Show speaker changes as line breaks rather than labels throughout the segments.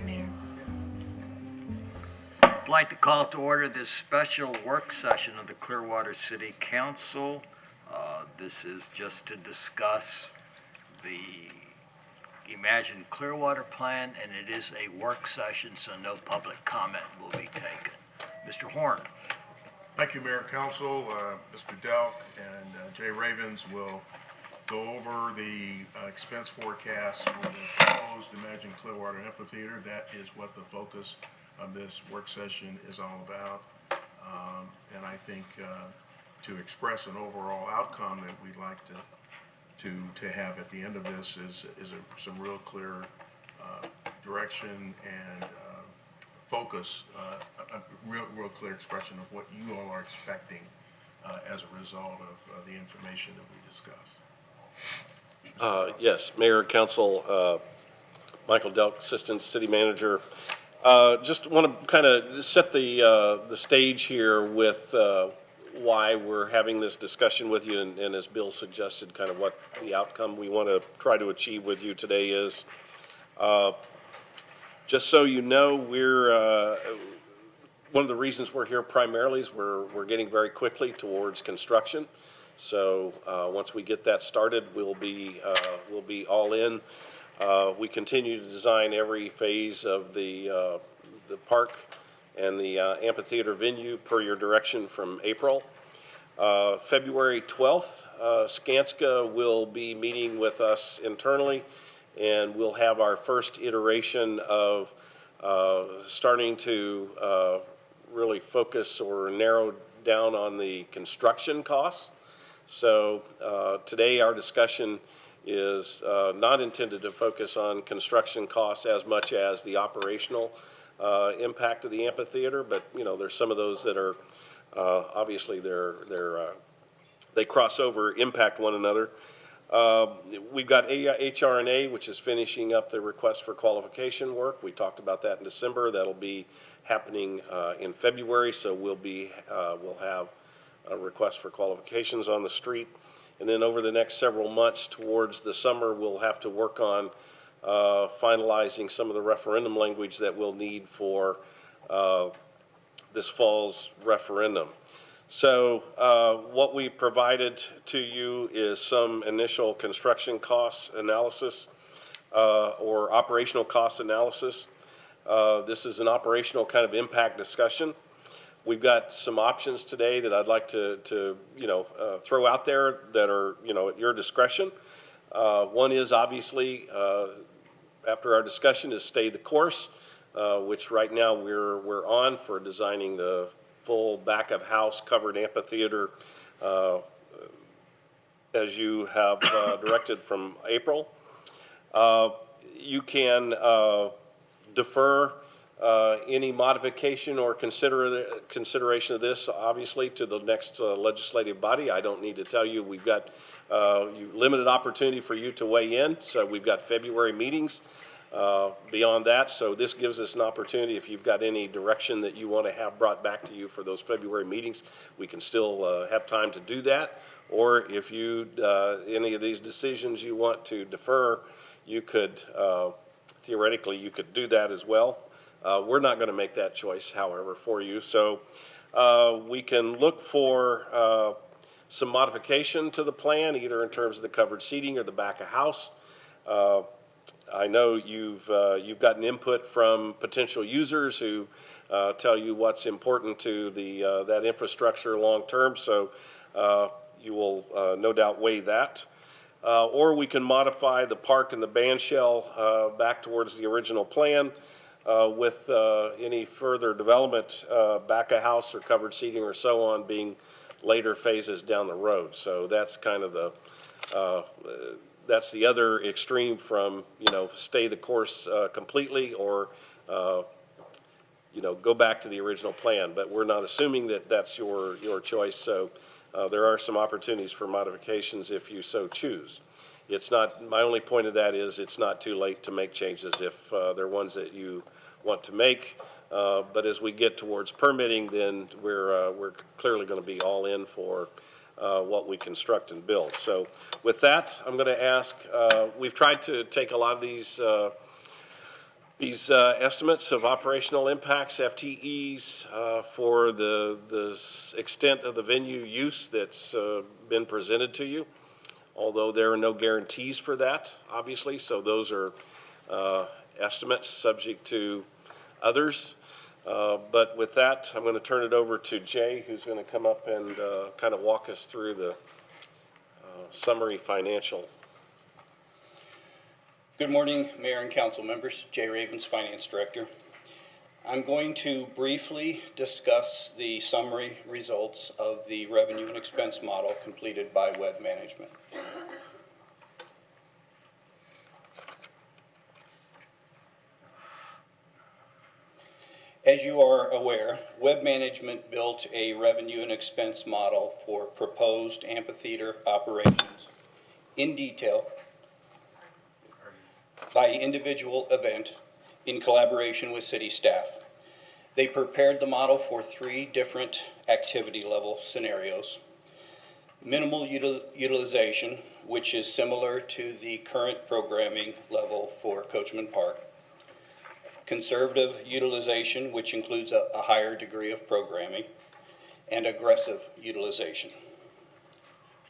Mayor.
I'd like to call to order this special work session of the Clearwater City Council. This is just to discuss the Imagine Clearwater plan, and it is a work session, so no public comment will be taken. Mr. Horn.
Thank you, Mayor, Council. Mr. Delk and Jay Ravens will go over the expense forecast for the proposed Imagine Clearwater Amphitheater. That is what the focus of this work session is all about. And I think to express an overall outcome that we'd like to have at the end of this is some real clear direction and focus, a real clear expression of what you all are expecting as a result of the information that we discussed.
Yes, Mayor, Council, Michael Delk, Assistant City Manager. Just want to kind of set the stage here with why we're having this discussion with you, and as Bill suggested, kind of what the outcome we want to try to achieve with you today is. Just so you know, we're one of the reasons we're here primarily is we're getting very quickly towards construction. So once we get that started, we'll be all in. We continue to design every phase of the park and the amphitheater venue per your direction from April. February 12th, Skanska will be meeting with us internally, and we'll have our first iteration of starting to really focus or narrow down on the construction costs. So today our discussion is not intended to focus on construction costs as much as the operational impact of the amphitheater, but you know there's some of those that are obviously they cross over, impact one another. We've got HRNA, which is finishing up the request for qualification work. We talked about that in December. That'll be happening in February, so we'll have a request for qualifications on the street. And then over the next several months towards the summer, we'll have to work on finalizing some of the referendum language that we'll need for this fall's referendum. So what we provided to you is some initial construction costs analysis or operational cost analysis. This is an operational kind of impact discussion. We've got some options today that I'd like to throw out there that are, at your discretion. One is obviously, after our discussion, is stay the course, which right now we're on for designing the full back of house covered amphitheater as you have directed from April. You can defer any modification or consideration of this, obviously, to the next legislative body. I don't need to tell you we've got limited opportunity for you to weigh in. So we've got February meetings beyond that. So this gives us an opportunity. If you've got any direction that you want to have brought back to you for those February meetings, we can still have time to do that. Or if you any of these decisions you want to defer, you could theoretically you could do that as well. We're not going to make that choice, however, for you. So we can look for some modification to the plan, either in terms of the covered seating or the back of house. I know you've gotten input from potential users who tell you what's important to that infrastructure long term. So you will no doubt weigh that. Or we can modify the park and the band shell back towards the original plan. With any further development, back of house or covered seating or so on being later phases down the road. So that's kind of that's the other extreme from, stay the course completely or, go back to the original plan. But we're not assuming that that's your choice. So there are some opportunities for modifications if you so choose. It's not, my only point of that is it's not too late to make changes if they're ones that you want to make. But as we get towards permitting, then we're clearly going to be all in for what we construct and build. So with that, I'm going to ask, we've tried to take a lot of these These estimates of operational impacts, FTEs, for the extent of the venue use that's been presented to you, although there are no guarantees for that, obviously, so those are estimates subject to others. But with that, I'm going to turn it over to Jay, who's going to come up and kind of walk us through the summary financial.
Good morning, Mayor and Council members. Jay Ravens, Finance Director. I'm going to briefly discuss the summary results of the revenue and expense model completed by Web Management. As you are aware, Web Management built a revenue and expense model for proposed amphitheater operations in detail by individual event in collaboration with city staff. They prepared the model for 3 different activity level scenarios. Minimal utilization, which is similar to the current programming level for Coachman Park. Conservative utilization, which includes a higher degree of programming. And aggressive utilization.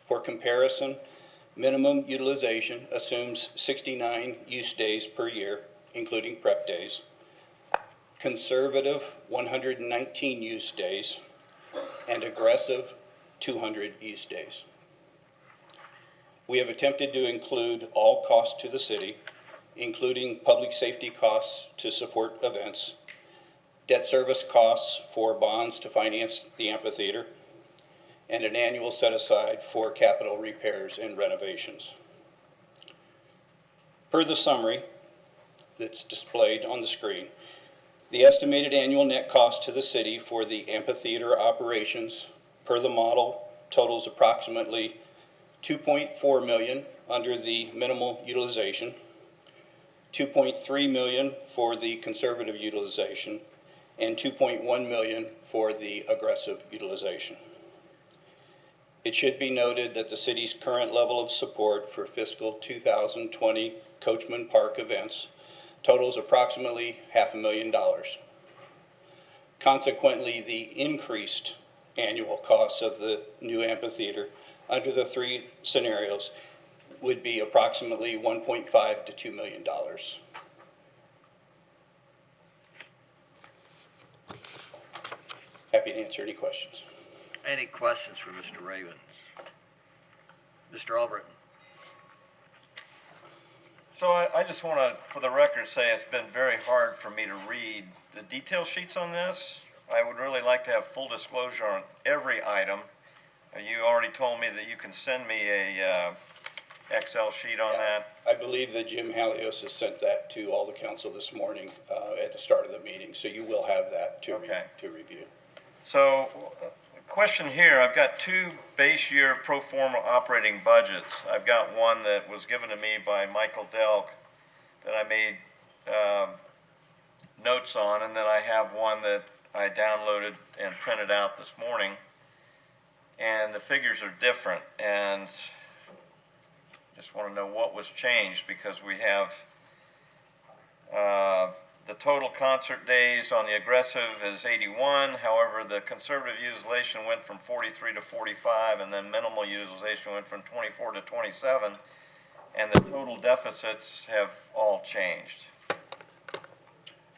For comparison, minimum utilization assumes 69 use days per year, including prep days. Conservative, 119 use days, and aggressive, 200 use days. We have attempted to include all costs to the city, including public safety costs to support events, debt service costs for bonds to finance the amphitheater, and an annual set-aside for capital repairs and renovations. Per the summary that's displayed on the screen, the estimated annual net cost to the city for the amphitheater operations per the model totals approximately $2.4 million under the minimal utilization, $2.3 million for the conservative utilization, and $2.1 million for the aggressive utilization. It should be noted that the city's current level of support for fiscal 2020 Coachman Park events totals approximately $500,000. Consequently, the increased annual cost of the new amphitheater under the 3 scenarios would be approximately $1.5 to $2 million. Happy to answer any questions.
Any questions for Mr. Ravens? Mr. Albritton?
So I just want to, for the record, say it's been very hard for me to read the detail sheets on this. I would really like to have full disclosure on every item. You already told me that you can send me a Excel sheet on that.
I believe that Jim Halios has sent that to all the council this morning at the start of the meeting, so you will have that to review.
So, question here, I've got 2 base year pro forma operating budgets. I've got one that was given to me by Michael Delk that I made notes on, and then I have one that I downloaded and printed out this morning. And the figures are different, and just want to know what was changed, because we have the total concert days on the aggressive is 81. However, the conservative utilization went from 43 to 45, and then minimal utilization went from 24 to 27, and the total deficits have all changed.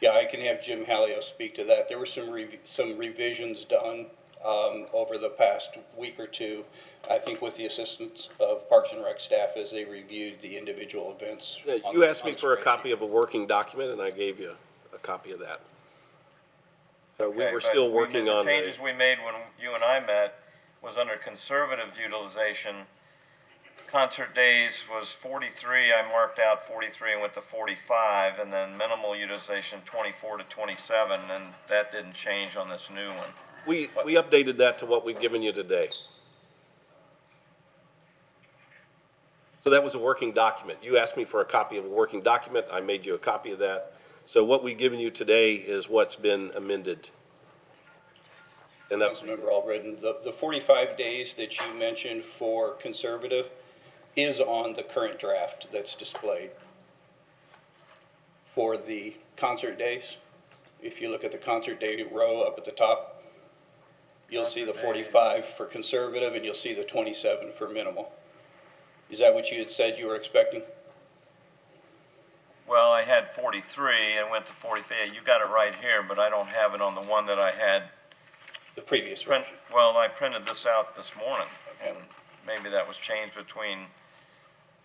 Yeah, I can have Jim Halios speak to that. There were some revisions done over the past week or 2, I think with the assistance of Parks and Rec staff as they reviewed the individual events.
You asked me for a copy of a working document, and I gave you a copy of that. So we were still working on
the changes we made when you and I met was under conservative utilization. Concert days was 43. I marked out 43 and went to 45, and then minimal utilization 24 to 27, and that didn't change on this new one.
We updated that to what we've given you today. So that was a working document. You asked me for a copy of a working document. I made you a copy of that. So what we've given you today is what's been amended. And that's
Councilmember Albritton, the 45 days that you mentioned for conservative is on the current draft that's displayed. for the concert days. If you look at the concert day row up at the top, you'll see the
Concert days.
45 for conservative and you'll see the 27 for minimal. Is that what you had said you were expecting?
Well, I had 43 and went to 45. You got it right here, but I don't have it on the one that I had
The previous
print.
version?
Well, I printed this out this morning, and maybe that was changed between,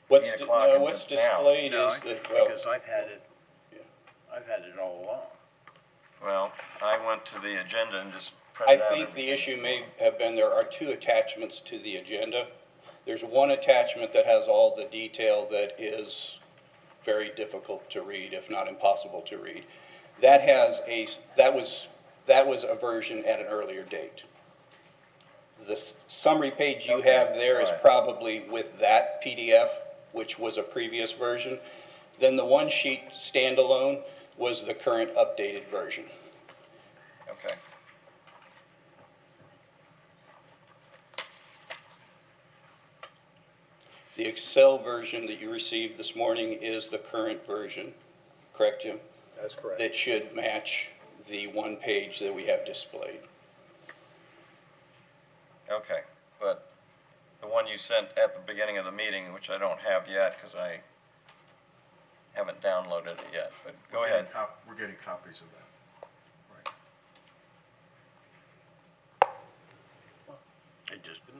What's,
8 o'clock and
what's
now.
displayed
No,
is the, well,
because I've had it,
Yeah.
I've had it all along.
well, I went to the agenda and just printed
I
out
think the
everything.
issue may have been there are two attachments to the agenda. There's one attachment that has all the detail that is very difficult to read, if not impossible to read. That was a version at an earlier date. The summary page you
Okay,
have there is
right.
probably with that PDF, which was a previous version. Then the one sheet standalone was the current updated version.
Okay.
The Excel version that you received this morning is the current version, correct, Jim?
That's correct.
That should match the one page that we have displayed.
Okay, but the one you sent at the beginning of the meeting, which I don't have yet because I haven't downloaded it yet, but go ahead.
We're getting copies of that.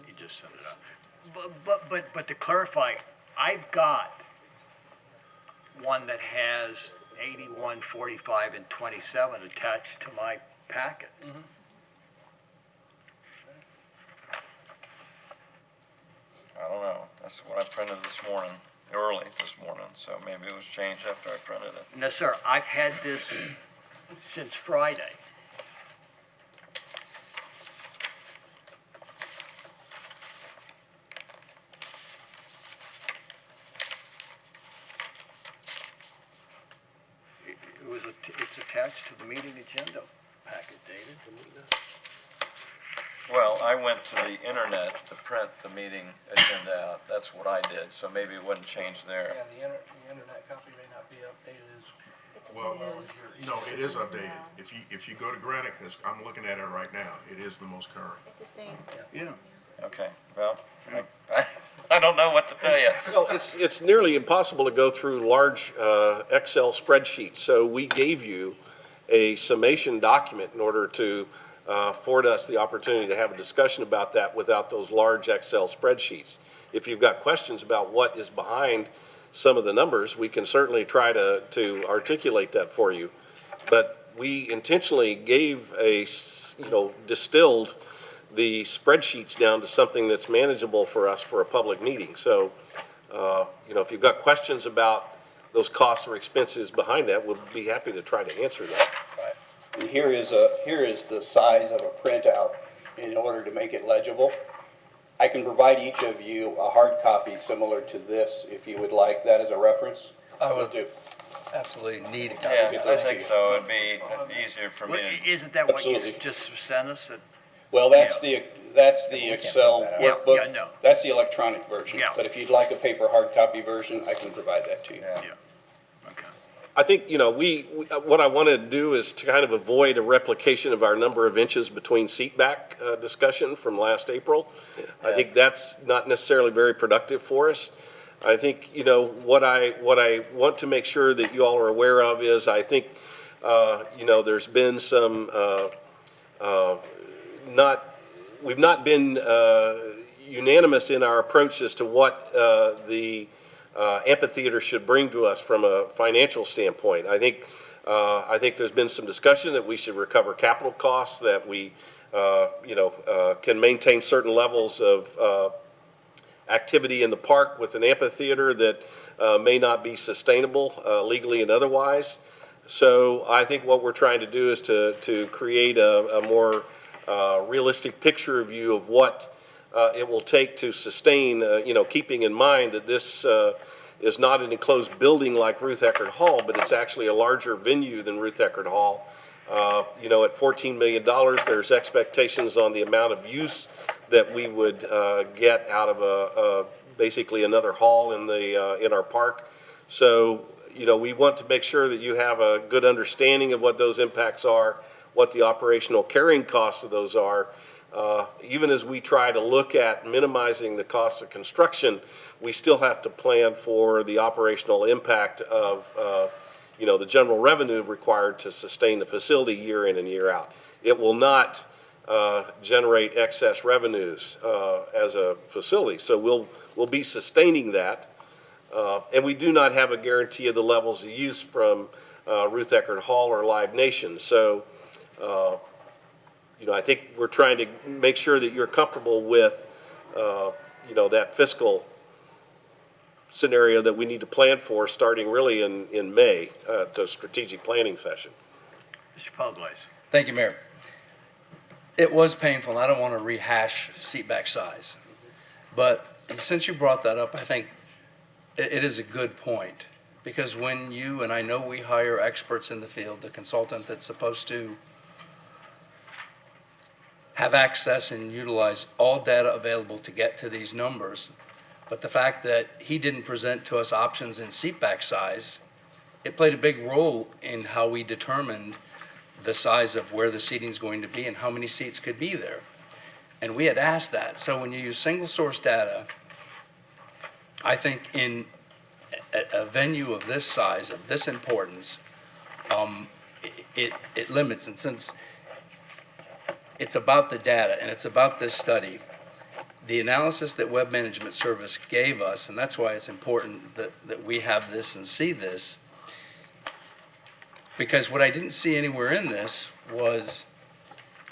He just sent it out. But to clarify, I've got one that has 81, 45, and 27 attached to my packet.
I don't know. That's what I printed this morning, early this morning, so maybe it was changed after I printed it.
No, sir, I've had this since Friday. It's attached to the meeting agenda packet, David.
Well, I went to the internet to print the meeting agenda out. That's what I did, so maybe it wouldn't change there.
Yeah, the internet copy may not be updated as.
It's
Well,
as
no, it is
now.
updated. If you go to Granicus, I'm looking at it right now, it is the most current.
It's the same.
Yeah.
Okay, well, I don't know what to tell you.
Well, it's nearly impossible to go through large Excel spreadsheets, so we gave you a summation document in order to afford us the opportunity to have a discussion about that without those large Excel spreadsheets. If you've got questions about what is behind some of the numbers, we can certainly try to articulate that for you. But we intentionally gave distilled the spreadsheets down to something that's manageable for us for a public meeting. So, if you've got questions about those costs or expenses behind that, we'll be happy to try to answer that.
And here is the size of a printout in order to make it legible. I can provide each of you a hard copy similar to this if you would like that as a reference.
I
Will
would
do.
absolutely need a copy.
Yeah,
get
I
those
think
to you.
so. It'd be easier for me
Well,
to.
isn't that what you
Absolutely.
just sent us?
Well, that's the Excel
Yeah,
workbook.
yeah, no.
That's the electronic version.
Yeah.
But if you'd like a paper hard copy version, I can provide that to you.
Yeah.
Okay.
I think, what I want to do is to kind of avoid a replication of our number of inches between seat back discussion from last April. I think that's not necessarily very productive for us. I think, what I want to make sure that you all are aware of is I think, there's been some, we've not been unanimous in our approach as to what the amphitheater should bring to us from a financial standpoint. I think there's been some discussion that we should recover capital costs, that we, can maintain certain levels of activity in the park with an amphitheater that may not be sustainable legally and otherwise. So I think what we're trying to do is to create a more realistic picture view of what it will take to sustain, keeping in mind that this is not an enclosed building like Ruth Eckerd Hall, but it's actually a larger venue than Ruth Eckerd Hall. At $14 million, there's expectations on the amount of use that we would get out of basically another hall in our park. So we want to make sure that you have a good understanding of what those impacts are, what the operational carrying costs of those are. Even as we try to look at minimizing the cost of construction, we still have to plan for the operational impact of, the general revenue required to sustain the facility year in and year out. It will not generate excess revenues as a facility, so we'll be sustaining that. And we do not have a guarantee of the levels of use from Ruth Eckerd Hall or Live Nation. So, I think we're trying to make sure that you're comfortable with, that fiscal scenario that we need to plan for starting really in May, the strategic planning session.
Mr. Pugways.
Thank you, Mayor. It was painful, and I don't want to rehash seatback size. But since you brought that up, I think it is a good point. Because when you, and I know we hire experts in the field, the consultant that's supposed to have access and utilize all data available to get to these numbers, but the fact that he didn't present to us options in seatback size, it played a big role in how we determined the size of where the seating is going to be and how many seats could be there. And we had asked that. So when you use single source data, I think in a venue of this size, of this importance, it limits. And since it's about the data and it's about this study, the analysis that Web Management Service gave us, and that's why it's important that we have this and see this, because what I didn't see anywhere in this was,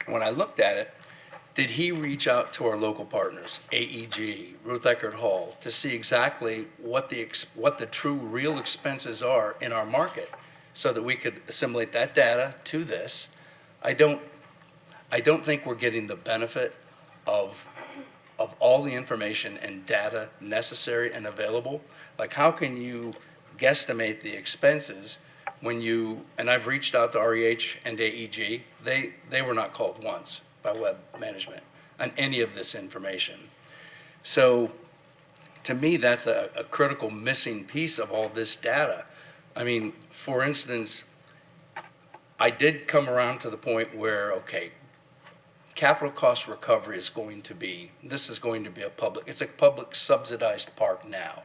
when I looked at it, did he reach out to our local partners, AEG, Ruth Eckerd Hall, to see exactly what the true real expenses are in our market so that we could assimilate that data to this? I don't think we're getting the benefit of all the information and data necessary and available. Like, how can you guesstimate the expenses when and I've reached out to REH and AEG, they were not called once by Web Management on any of this information. So to me, that's a critical missing piece of all this data. I mean, for instance, I did come around to the point where, okay, capital cost recovery is going to be it's a public subsidized park now.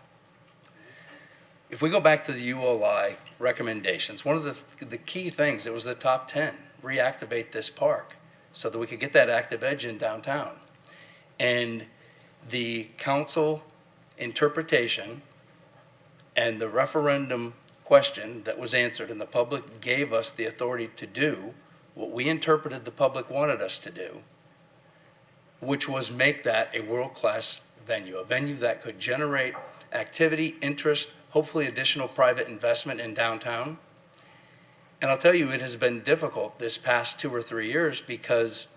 If we go back to the ULI recommendations, one of the key things, it was the top 10, reactivate this park so that we could get that active edge in downtown. And the council interpretation and the referendum question that was answered, and the public gave us the authority to do what we interpreted the public wanted us to do, which was make that a world-class venue, a venue that could generate activity, interest, hopefully additional private investment in downtown. And I'll tell you, it has been difficult this past 2 or 3 years because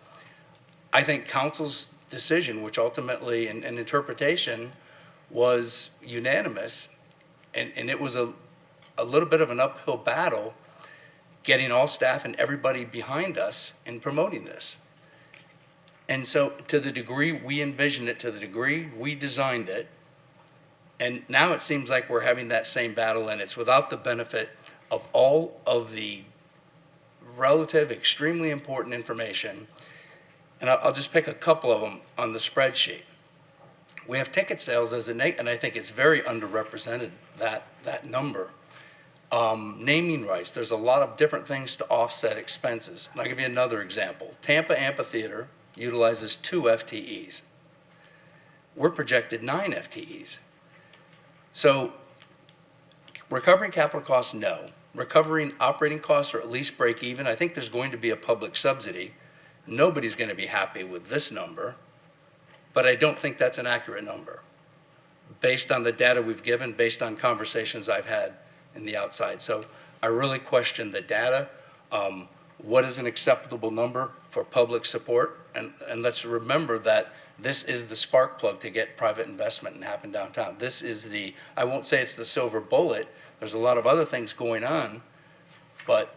I think council's decision, which ultimately, and interpretation, was unanimous, and it was a little bit of an uphill battle getting all staff and everybody behind us in promoting this. And so to the degree we envisioned it, to the degree we designed it, and now it seems like we're having that same battle, and it's without the benefit of all of the relative, extremely important information. And I'll just pick a couple of them on the spreadsheet. We have ticket sales as and I think it's very underrepresented, that number. Naming rights, there's a lot of different things to offset expenses. And I'll give you another example. Tampa Amphitheater utilizes 2 FTEs. We're projected 9 FTEs. So recovering capital costs, no. Recovering operating costs, or at least break even, I think there's going to be a public subsidy. Nobody's going to be happy with this number, but I don't think that's an accurate number based on the data we've given, based on conversations I've had in the outside. So I really question the data. What is an acceptable number for public support? And let's remember that this is the spark plug to get private investment and happen downtown. This is I won't say it's the silver bullet. There's a lot of other things going on, but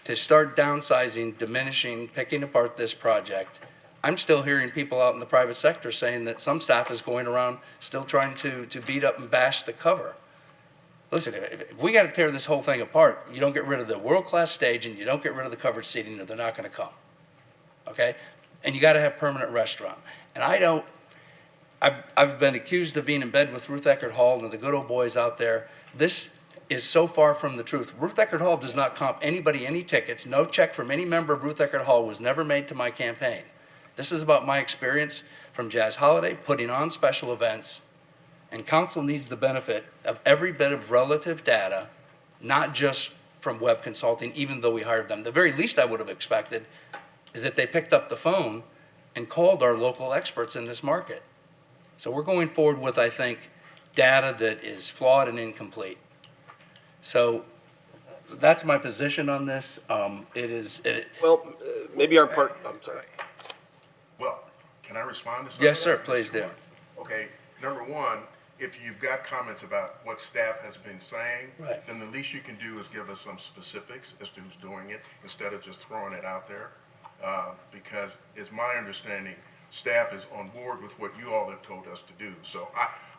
to start downsizing, diminishing, picking apart this project, I'm still hearing people out in the private sector saying that some staff is going around still trying to beat up and bash the cover. listen, if we got to tear this whole thing apart, you don't get rid of the world-class stage and you don't get rid of the covered seating, or they're not going to come. Okay? And you got to have permanent restaurant. And I've been accused of being in bed with Ruth Eckerd Hall and the good old boys out there. This is so far from the truth. Ruth Eckerd Hall does not comp anybody any tickets. No check from any member of Ruth Eckerd Hall was never made to my campaign. This is about my experience from Jazz Holiday, putting on special events, and council needs the benefit of every bit of relative data, not just from Web Consulting, even though we hired them. The very least I would have expected is that they picked up the phone and called our local experts in this market. So we're going forward with, I think, data that is flawed and incomplete. So that's my position on this.
Well, maybe our part, I'm sorry.
Well, can I respond to something?
Yes, sir, please do.
Okay, number one, if you've got comments about what staff has been saying,
Right.
then the least you can do is give us some specifics as to who's doing it, instead of just throwing it out there. Because it's my understanding, staff is on board with what you all have told us to do. So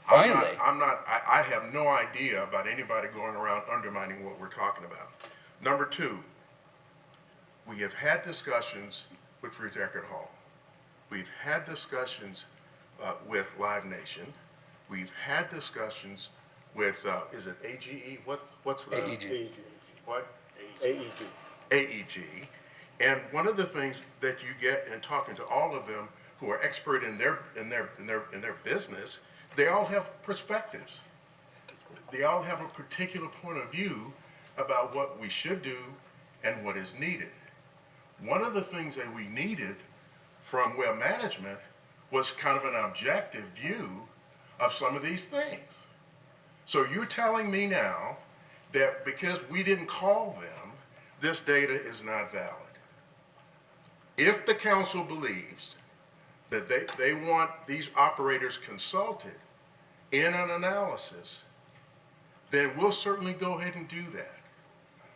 Finally.
I have no idea about anybody going around undermining what we're talking about. Number two, we have had discussions with Ruth Eckerd Hall. We've had discussions with Live Nation. We've had discussions with, is it AGE? What's the?
AEG.
What? AEG. AEG. And one of the things that you get in talking to all of them who are expert in their business, they all have perspectives. They all have a particular point of view about what we should do and what is needed. One of the things that we needed from Web Management was kind of an objective view of some of these things. So you're telling me now that because we didn't call them, this data is not valid. If the council believes that they want these operators consulted in an analysis, then we'll certainly go ahead and do that.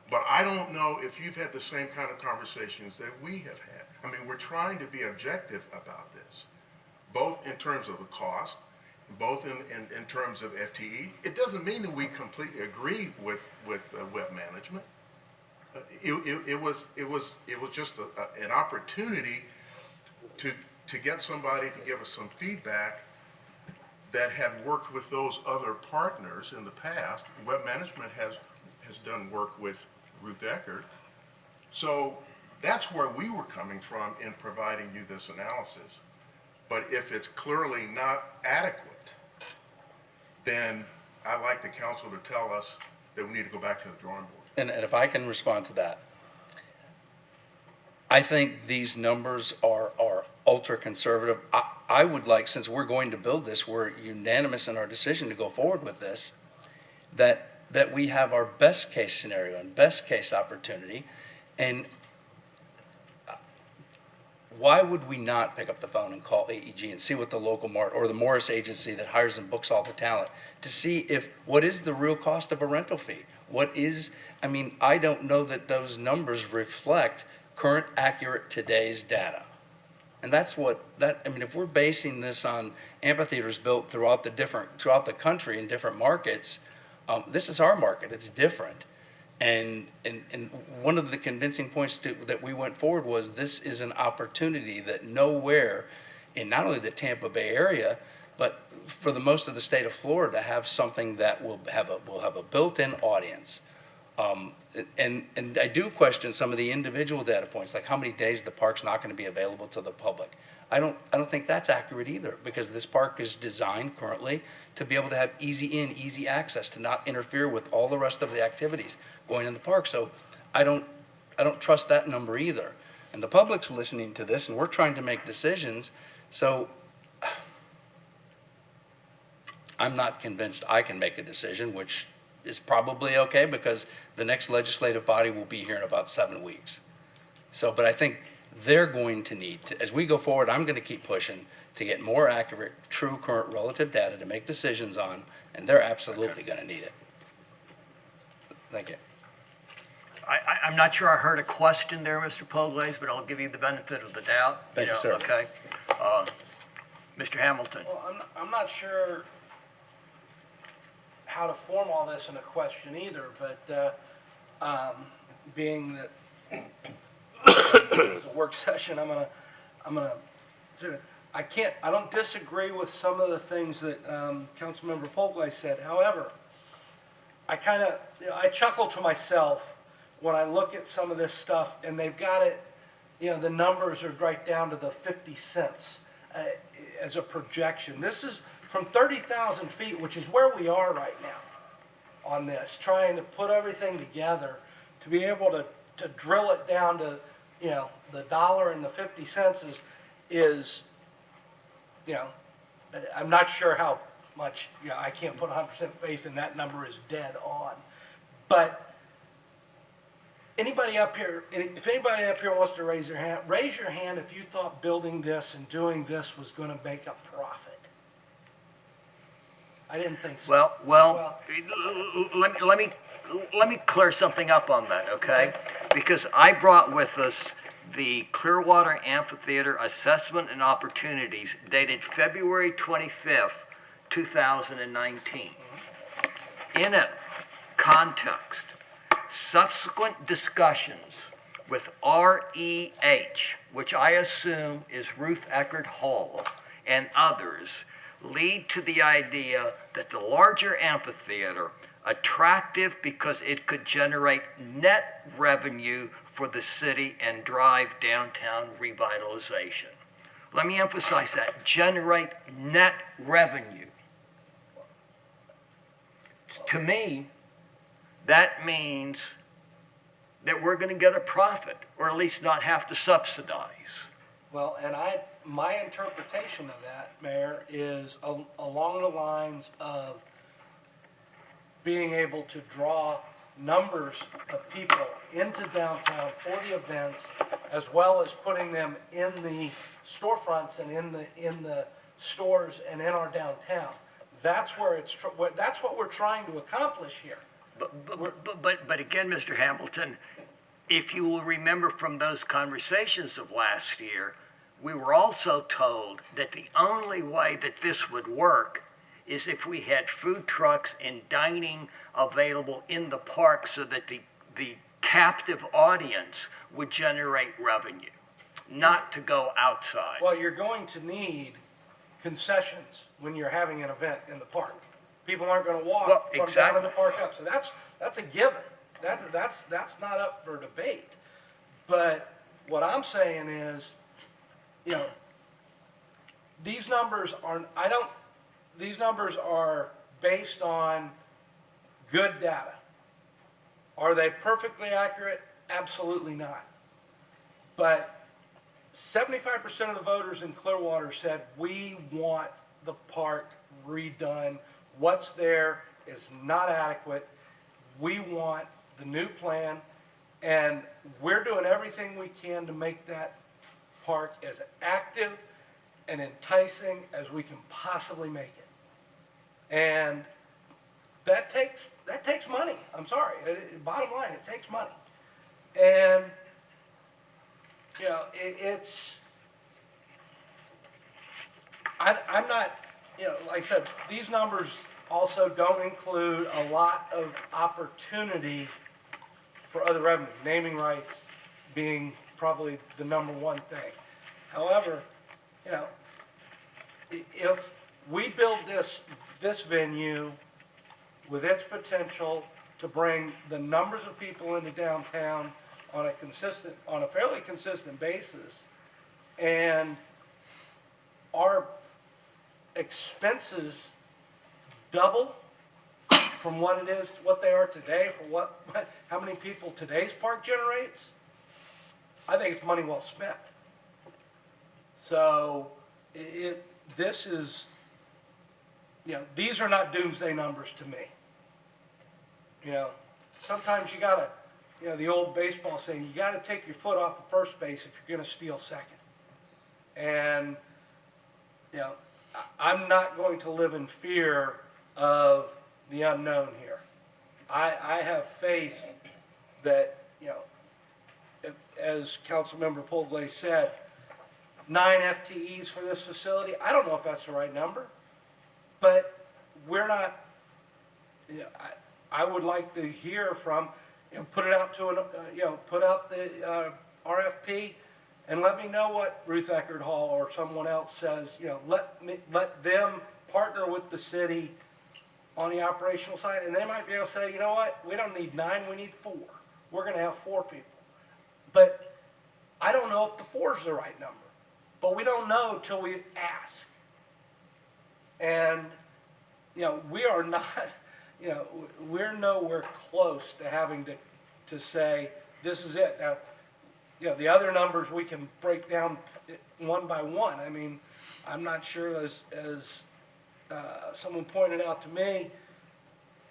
But I don't know if you've had the same kind of conversations that we have had. I mean, we're trying to be objective about this, both in terms of the cost, both in terms of FTE. It doesn't mean that we completely agree with Web Management. It was just an opportunity to get somebody to give us some feedback that had worked with those other partners in the past. Web Management has done work with Ruth Eckerd. So that's where we were coming from in providing you this analysis. But if it's clearly not adequate, then I'd like the council to tell us that we need to go back to the drawing board.
And if I can respond to that, I think these numbers are ultra conservative. I would like, since we're going to build this, we're unanimous in our decision to go forward with this, that we have our best case scenario and best case opportunity. And why would we not pick up the phone and call AEG and see what the local mart or the Morris agency that hires and books all the talent to see what is the real cost of a rental fee? I don't know that those numbers reflect current, accurate, today's data. And if we're basing this on amphitheaters built throughout the country in different markets, this is our market, it's different. And one of the convincing points that we went forward was this is an opportunity that nowhere in not only the Tampa Bay area, but for the most of the state of Florida, have something that will have a built-in audience. And I do question some of the individual data points, like how many days the park's not going to be available to the public. I don't think that's accurate either, because this park is designed currently to be able to have easy in, easy access, to not interfere with all the rest of the activities going in the park. So I don't trust that number either. And the public's listening to this, and we're trying to make decisions. So I'm not convinced I can make a decision, which is probably okay, because the next legislative body will be here in about 7 weeks. But I think they're going to need to, as we go forward, I'm going to keep pushing to get more accurate, true, current, relative data to make decisions on, and they're absolutely going to need it. Thank you.
I'm not sure I heard a question there, Mr. Poglaze, but I'll give you the benefit of the doubt.
Thank you, sir.
Okay. Mr. Hamilton.
Well, I'm not sure
how to form all this in a question either, but, being that it's a work session, I'm gonna, I don't disagree with some of the things that, Councilmember Polglay said. However, I I chuckle to myself when I look at some of this stuff, and they've got it, the numbers are right down to the 50 cents as a projection. This is from 30,000 feet, which is where we are right now on this, trying to put everything together to be able to drill it down to, the dollar and the 50 cents is, I'm not sure how much, I can't put 100% faith in that number is dead on. But anybody up here, if anybody up here wants to raise your hand if you thought building this and doing this was going to make a profit. I didn't think so.
Well, let me clear something up on that, okay? Because I brought with us the Clearwater Amphitheater Assessment and Opportunities dated February 25th, 2019. In it, context, subsequent discussions with REH, which I assume is Ruth Eckerd Hall, and others, lead to the idea that the larger amphitheater, attractive because it could generate net revenue for the city and drive downtown revitalization. Let me emphasize that, generate net revenue. To me, that means that we're going to get a profit, or at least not have to subsidize.
Well, and my interpretation of that, Mayor, is along the lines of being able to draw numbers of people into downtown for the events, as well as putting them in the storefronts and in the stores and in our downtown. That's where that's what we're trying to accomplish here.
But again, Mr. Hamilton, if you will remember from those conversations of last year, we were also told that the only way that this would work is if we had food trucks and dining available in the park so that the captive audience would generate revenue, not to go outside.
Well, you're going to need concessions when you're having an event in the park. People aren't going to walk from down in the park up. So that's a given. That's not up for debate. But what I'm saying is, these numbers are based on good data. Are they perfectly accurate? Absolutely not. But 75% of the voters in Clearwater said, we want the park redone. What's there is not adequate. We want the new plan, and we're doing everything we can to make that park as active and enticing as we can possibly make it. And that takes money. I'm sorry. Bottom line, it takes money. And I'm not, like I said, these numbers also don't include a lot of opportunity for other revenue, naming rights being probably the number one thing. However, if we build this venue with its potential to bring the numbers of people into downtown on a fairly consistent basis, and our expenses double from what it is, what they are today, for how many people today's park generates, I think it's money well spent. So this is, these are not doomsday numbers to me. Sometimes you gotta, the old baseball saying, you gotta take your foot off the first base if you're gonna steal second. And, I'm not going to live in fear of the unknown here. I have faith that, as Councilmember Polglay said, 9 FTEs for this facility. I don't know if that's the right number, but we're not you know, I would like to hear from, you know, put it out to put out the RFP and let me know what Ruth Eckerd Hall or someone else says, you know, let them partner with the city on the operational side, and they might be able to say, you know what, we don't need 9, we need 4. We're gonna have 4 people. But I don't know if the 4 is the right number, but we don't know till we ask. And, you know, we are not, you know, we're nowhere close to having to say, this is it. Now, you know, the other numbers we can break down one by one. I mean, I'm not sure, as someone pointed out to me,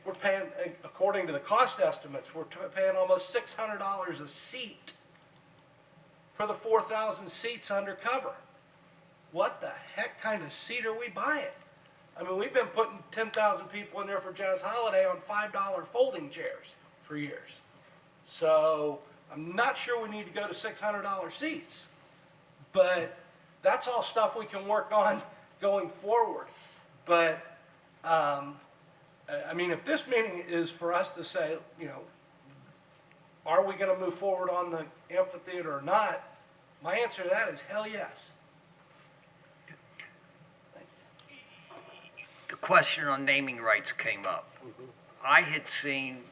we're paying, according to the cost estimates, we're paying almost $600 a seat for the 4,000 seats undercover. What the heck kind of seat are we buying? I mean, we've been putting 10,000 people in there for Jazz Holiday on $5 folding chairs for years. So I'm not sure we need to go to $600 seats, but that's all stuff we can work on going forward. But, I mean, if this meeting is for us to say, you know, are we going to move forward on the amphitheater or not, my answer to that is hell yes.
The question on naming rights came up. I had seen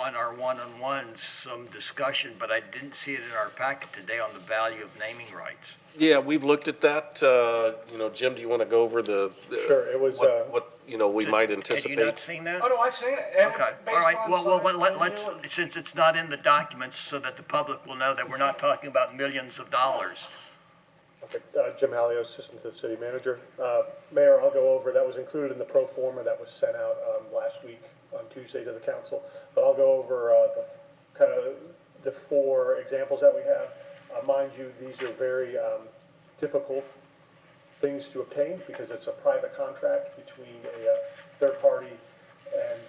on our one-on-ones some discussion, but I didn't see it in our packet today on the value of naming rights.
Yeah, we've looked at that. You know, Jim, do you want to go over
Sure, it was,
what, you know, we might
Had
anticipate?
you not seen that?
Oh, no, I've seen it. And
Okay,
based
all right,
on
well,
size point of
let's,
view and-
since it's not in the documents, so that the public will know that we're not talking about millions of dollars.
okay, Jim Halio, Assistant to the City Manager. Mayor, I'll go over, that was included in the pro forma that was sent out last week on Tuesday to the council. But I'll go over the 4 examples that we have. Mind you, these are very difficult things to obtain because it's a private contract between a third party and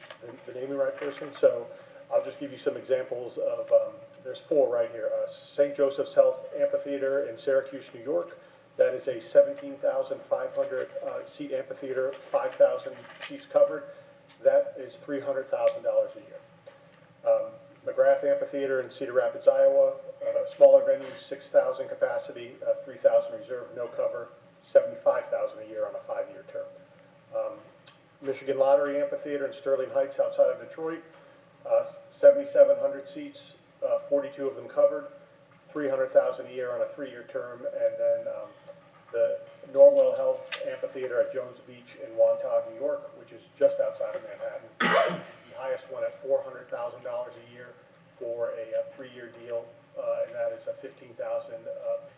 the naming right person. So I'll just give you some examples of, there's 4 right here. St. Joseph's Health Amphitheater in Syracuse, New York. That is a 17,500 seat amphitheater, 5,000 seats covered. That is $300,000 a year. McGrath Amphitheater in Cedar Rapids, Iowa, smaller venue, 6,000 capacity, 3,000 reserve, no cover, $75,000 a year on a 5-year term. Michigan Lottery Amphitheater in Sterling Heights outside of Detroit, 7,700 seats, 42 of them covered, $300,000 a year on a 3-year term. And then the Norwell Health Amphitheater at Jones Beach in Wantagh, New York, which is just outside of Manhattan, is the highest one at $400,000 a year for a 3-year deal, and that is a 15,000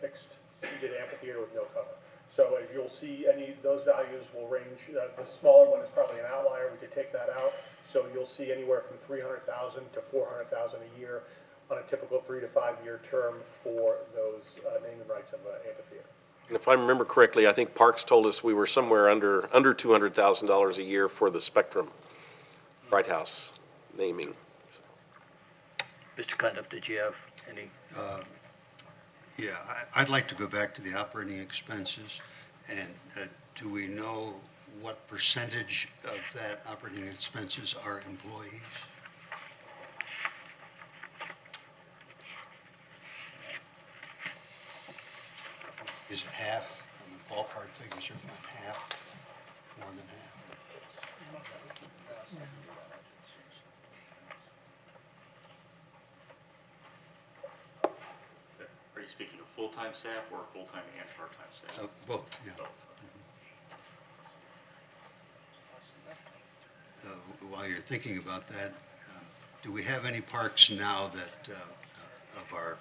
fixed seated amphitheater with no cover. So as you'll see, those values will range. The smaller one is probably an outlier. We could take that out. So you'll see anywhere from $300,000 to $400,000 a year on a typical 3 to 5 year term for those naming rights of amphitheater.
And if I remember correctly, I think Parks told us we were somewhere under $200,000 a year for the Spectrum Bright House naming.
Mr. Cundiff, did you have any?
Yeah, I'd like to go back to the operating expenses, and do we know what percentage of that operating expenses are employees? Is it half? I mean, ballpark figures are about half, more than half.
Are you speaking of full-time staff or full-time and part-time staff?
Both, yeah.
Both.
While you're thinking about that, do we have any parks now that,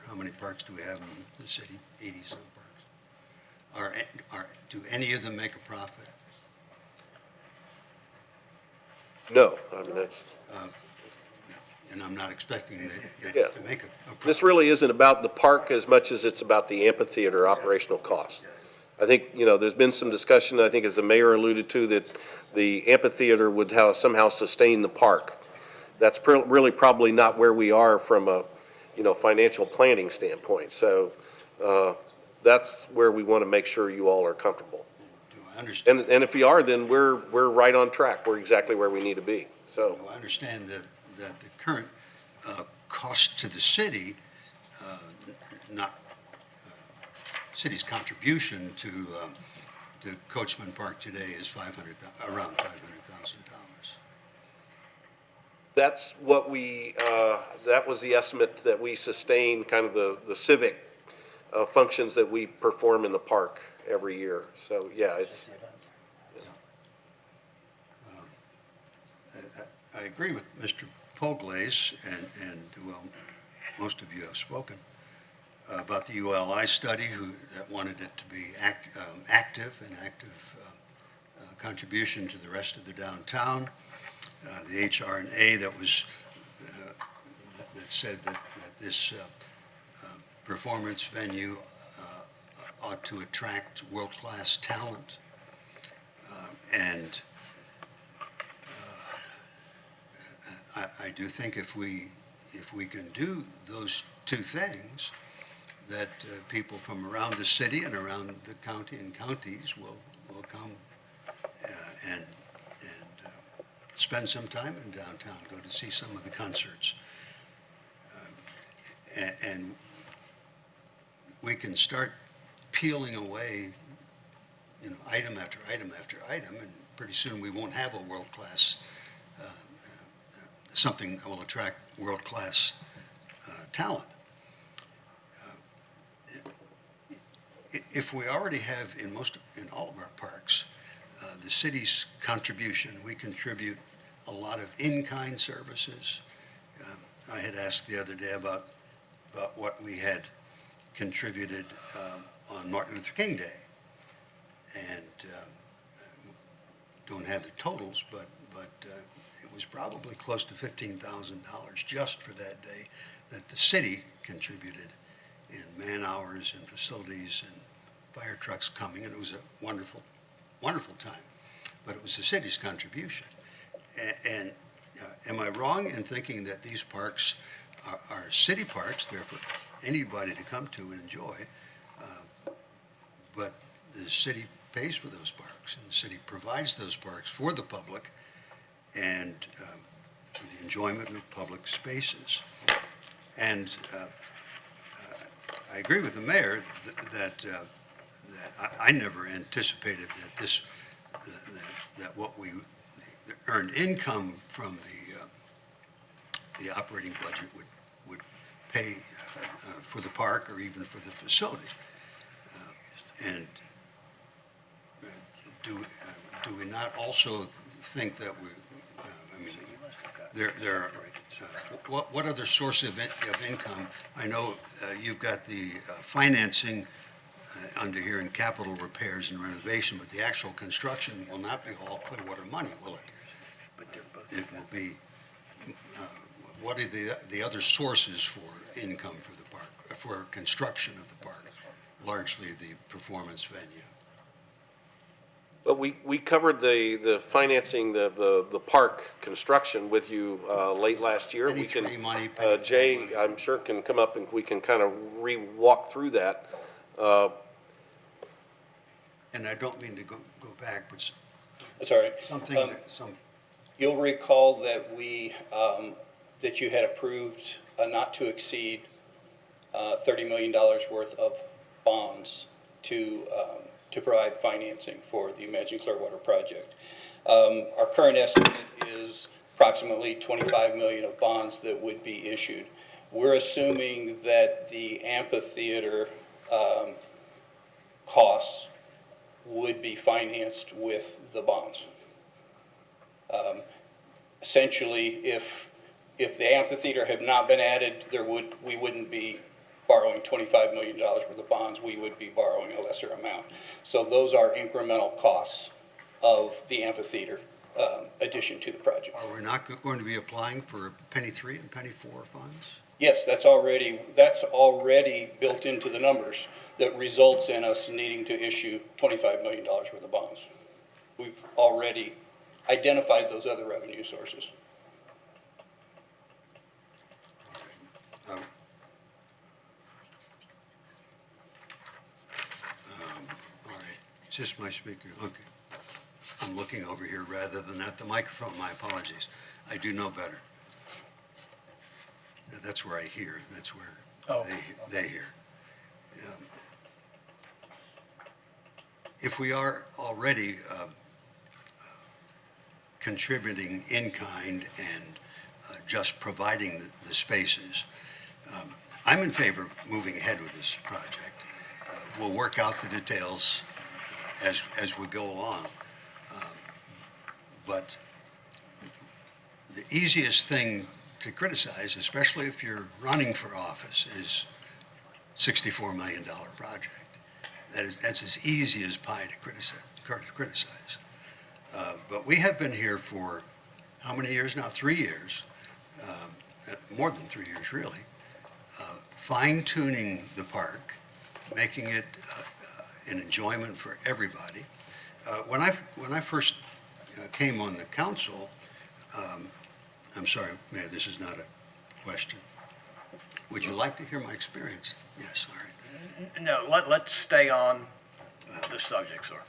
how many parks do we have in the city? 80-some parks. Do any of them make a profit?
No, I mean, that's,
And I'm not expecting them
Yeah.
to make a profit.
this really isn't about the park as much as it's about the amphitheater operational costs. I think, you know, there's been some discussion, I think as the mayor alluded to, that the amphitheater would somehow sustain the park. That's really probably not where we are from a, you know, financial planning standpoint. So that's where we want to make sure you all are comfortable.
Do I understand?
And if we are, then we're right on track. We're exactly where we need to be. So,
I understand that the current cost to the city, not city's contribution to Coachman Park today is around $500,000.
that's what we, that was the estimate that we sustained, kind of the civic functions that we perform in the park every year. So, yeah, it's,
I agree with Mr. Poglaze, and well, most of you have spoken about the ULI study that wanted it to be active contribution to the rest of the downtown. The HRA that was that said that this performance venue ought to attract world-class talent, and I do think if we can do those two things, that people from around the city and around the county and counties will come and spend some time in downtown, go to see some of the concerts. And we can start peeling away, item after item after item, and pretty soon we won't have a world-class, something that will attract world-class talent. If we already have in all of our parks, the city's contribution, we contribute a lot of in-kind services. I had asked the other day about what we had contributed on Martin Luther King Day, and don't have the totals, but it was probably close to $15,000 just for that day that the city contributed in man hours and facilities and fire trucks coming, and it was a wonderful, wonderful time. But it was the city's contribution. And am I wrong in thinking that these parks are city parks, they're for anybody to come to and enjoy, but the city pays for those parks, and the city provides those parks for the public and for the enjoyment of public spaces. And I agree with the mayor that I never anticipated that that what we the earned income from the operating budget would pay for the park or even for the facility. And do we not also think that there are what other source of income? I know you've got the financing under here in capital repairs and renovation, but the actual construction will not be all Clearwater money, will it? It will be, what are the other sources for income for the park, for construction of the park? Largely the performance venue.
but we covered the financing, the park construction with you late last year. We can,
Penny 3 money,
Jay,
money.
I'm sure can come up and we can kind of walk through that.
And I don't mean to go back, but
That's all right.
something,
You'll recall that that you had approved a not to exceed $30 million worth of bonds to provide financing for the Imagine Clearwater project. Our current estimate is approximately 25 million of bonds that would be issued. We're assuming that the amphitheater costs would be financed with the bonds. Essentially, if the amphitheater had not been added, we wouldn't be borrowing $25 million worth of bonds. We would be borrowing a lesser amount. So those are incremental costs of the amphitheater addition to the project.
are we not going to be applying for penny 3 and penny 4 funds?
Yes, that's already built into the numbers that results in us needing to issue $25 million worth of bonds. We've already identified those other revenue sources.
All right, it's just my speaker, okay. I'm looking over here rather than at the microphone, my apologies. I do know better. That's where I hear, that's where
Oh.
they hear. Um, If we are already contributing in kind and just providing the spaces, I'm in favor of moving ahead with this project. We'll work out the details as we go along. But the easiest thing to criticize, especially if you're running for office, is $64 million project. That's as easy as pie to criticize. But we have been here for how many years now? 3 years, more than 3 years really, fine-tuning the park, making it an enjoyment for everybody. When I first came on the council, I'm sorry, Mayor, this is not a question. Would you like to hear my experience? Yes, all right.
No, let's stay on the subject, sir.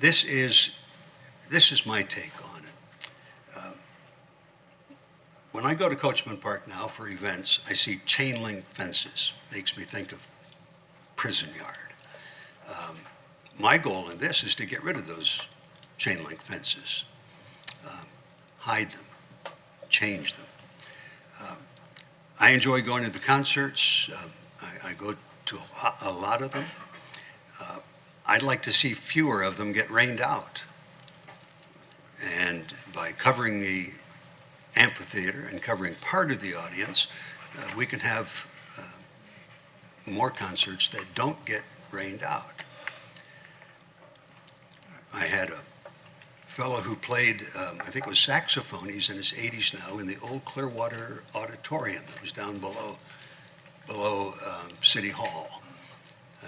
This is my take on it. When I go to Coachman Park now for events, I see chain link fences. Makes me think of prison yard. My goal in this is to get rid of those chain link fences, hide them, change them. I enjoy going to the concerts. I go to a lot of them. I'd like to see fewer of them get rained out. And by covering the amphitheater and covering part of the audience, we can have more concerts that don't get rained out. I had a fellow who played, I think it was saxophone, he's in his 80s now, in the old Clearwater Auditorium that was down below City Hall.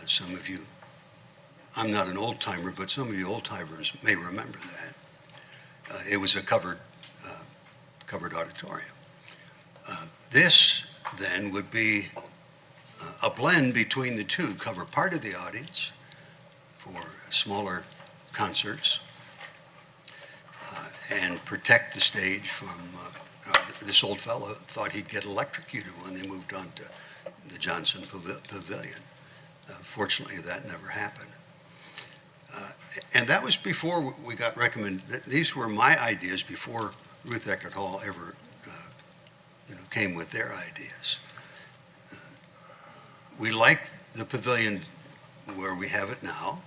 Some of you, I'm not an old timer, but some of you old timers may remember that. It was a covered auditorium. This then would be a blend between the two, cover part of the audience for smaller concerts and protect the stage from, this old fellow thought he'd get electrocuted when they moved on to the Johnson Pavilion. Fortunately, that never happened. And that was before we got recommended. These were my ideas before Ruth Eckerd Hall ever came with their ideas. We like the pavilion where we have it now,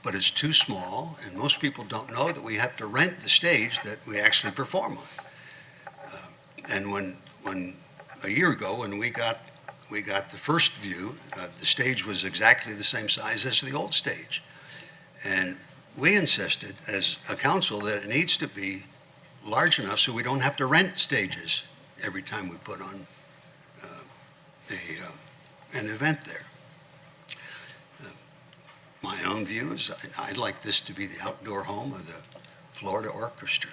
but it's too small, and most people don't know that we have to rent the stage that we actually perform on. And when a year ago, when we got the first view, the stage was exactly the same size as the old stage. And we insisted as a council that it needs to be large enough so we don't have to rent stages every time we put on an event there. My own view is I'd like this to be the outdoor home of the Florida Orchestra.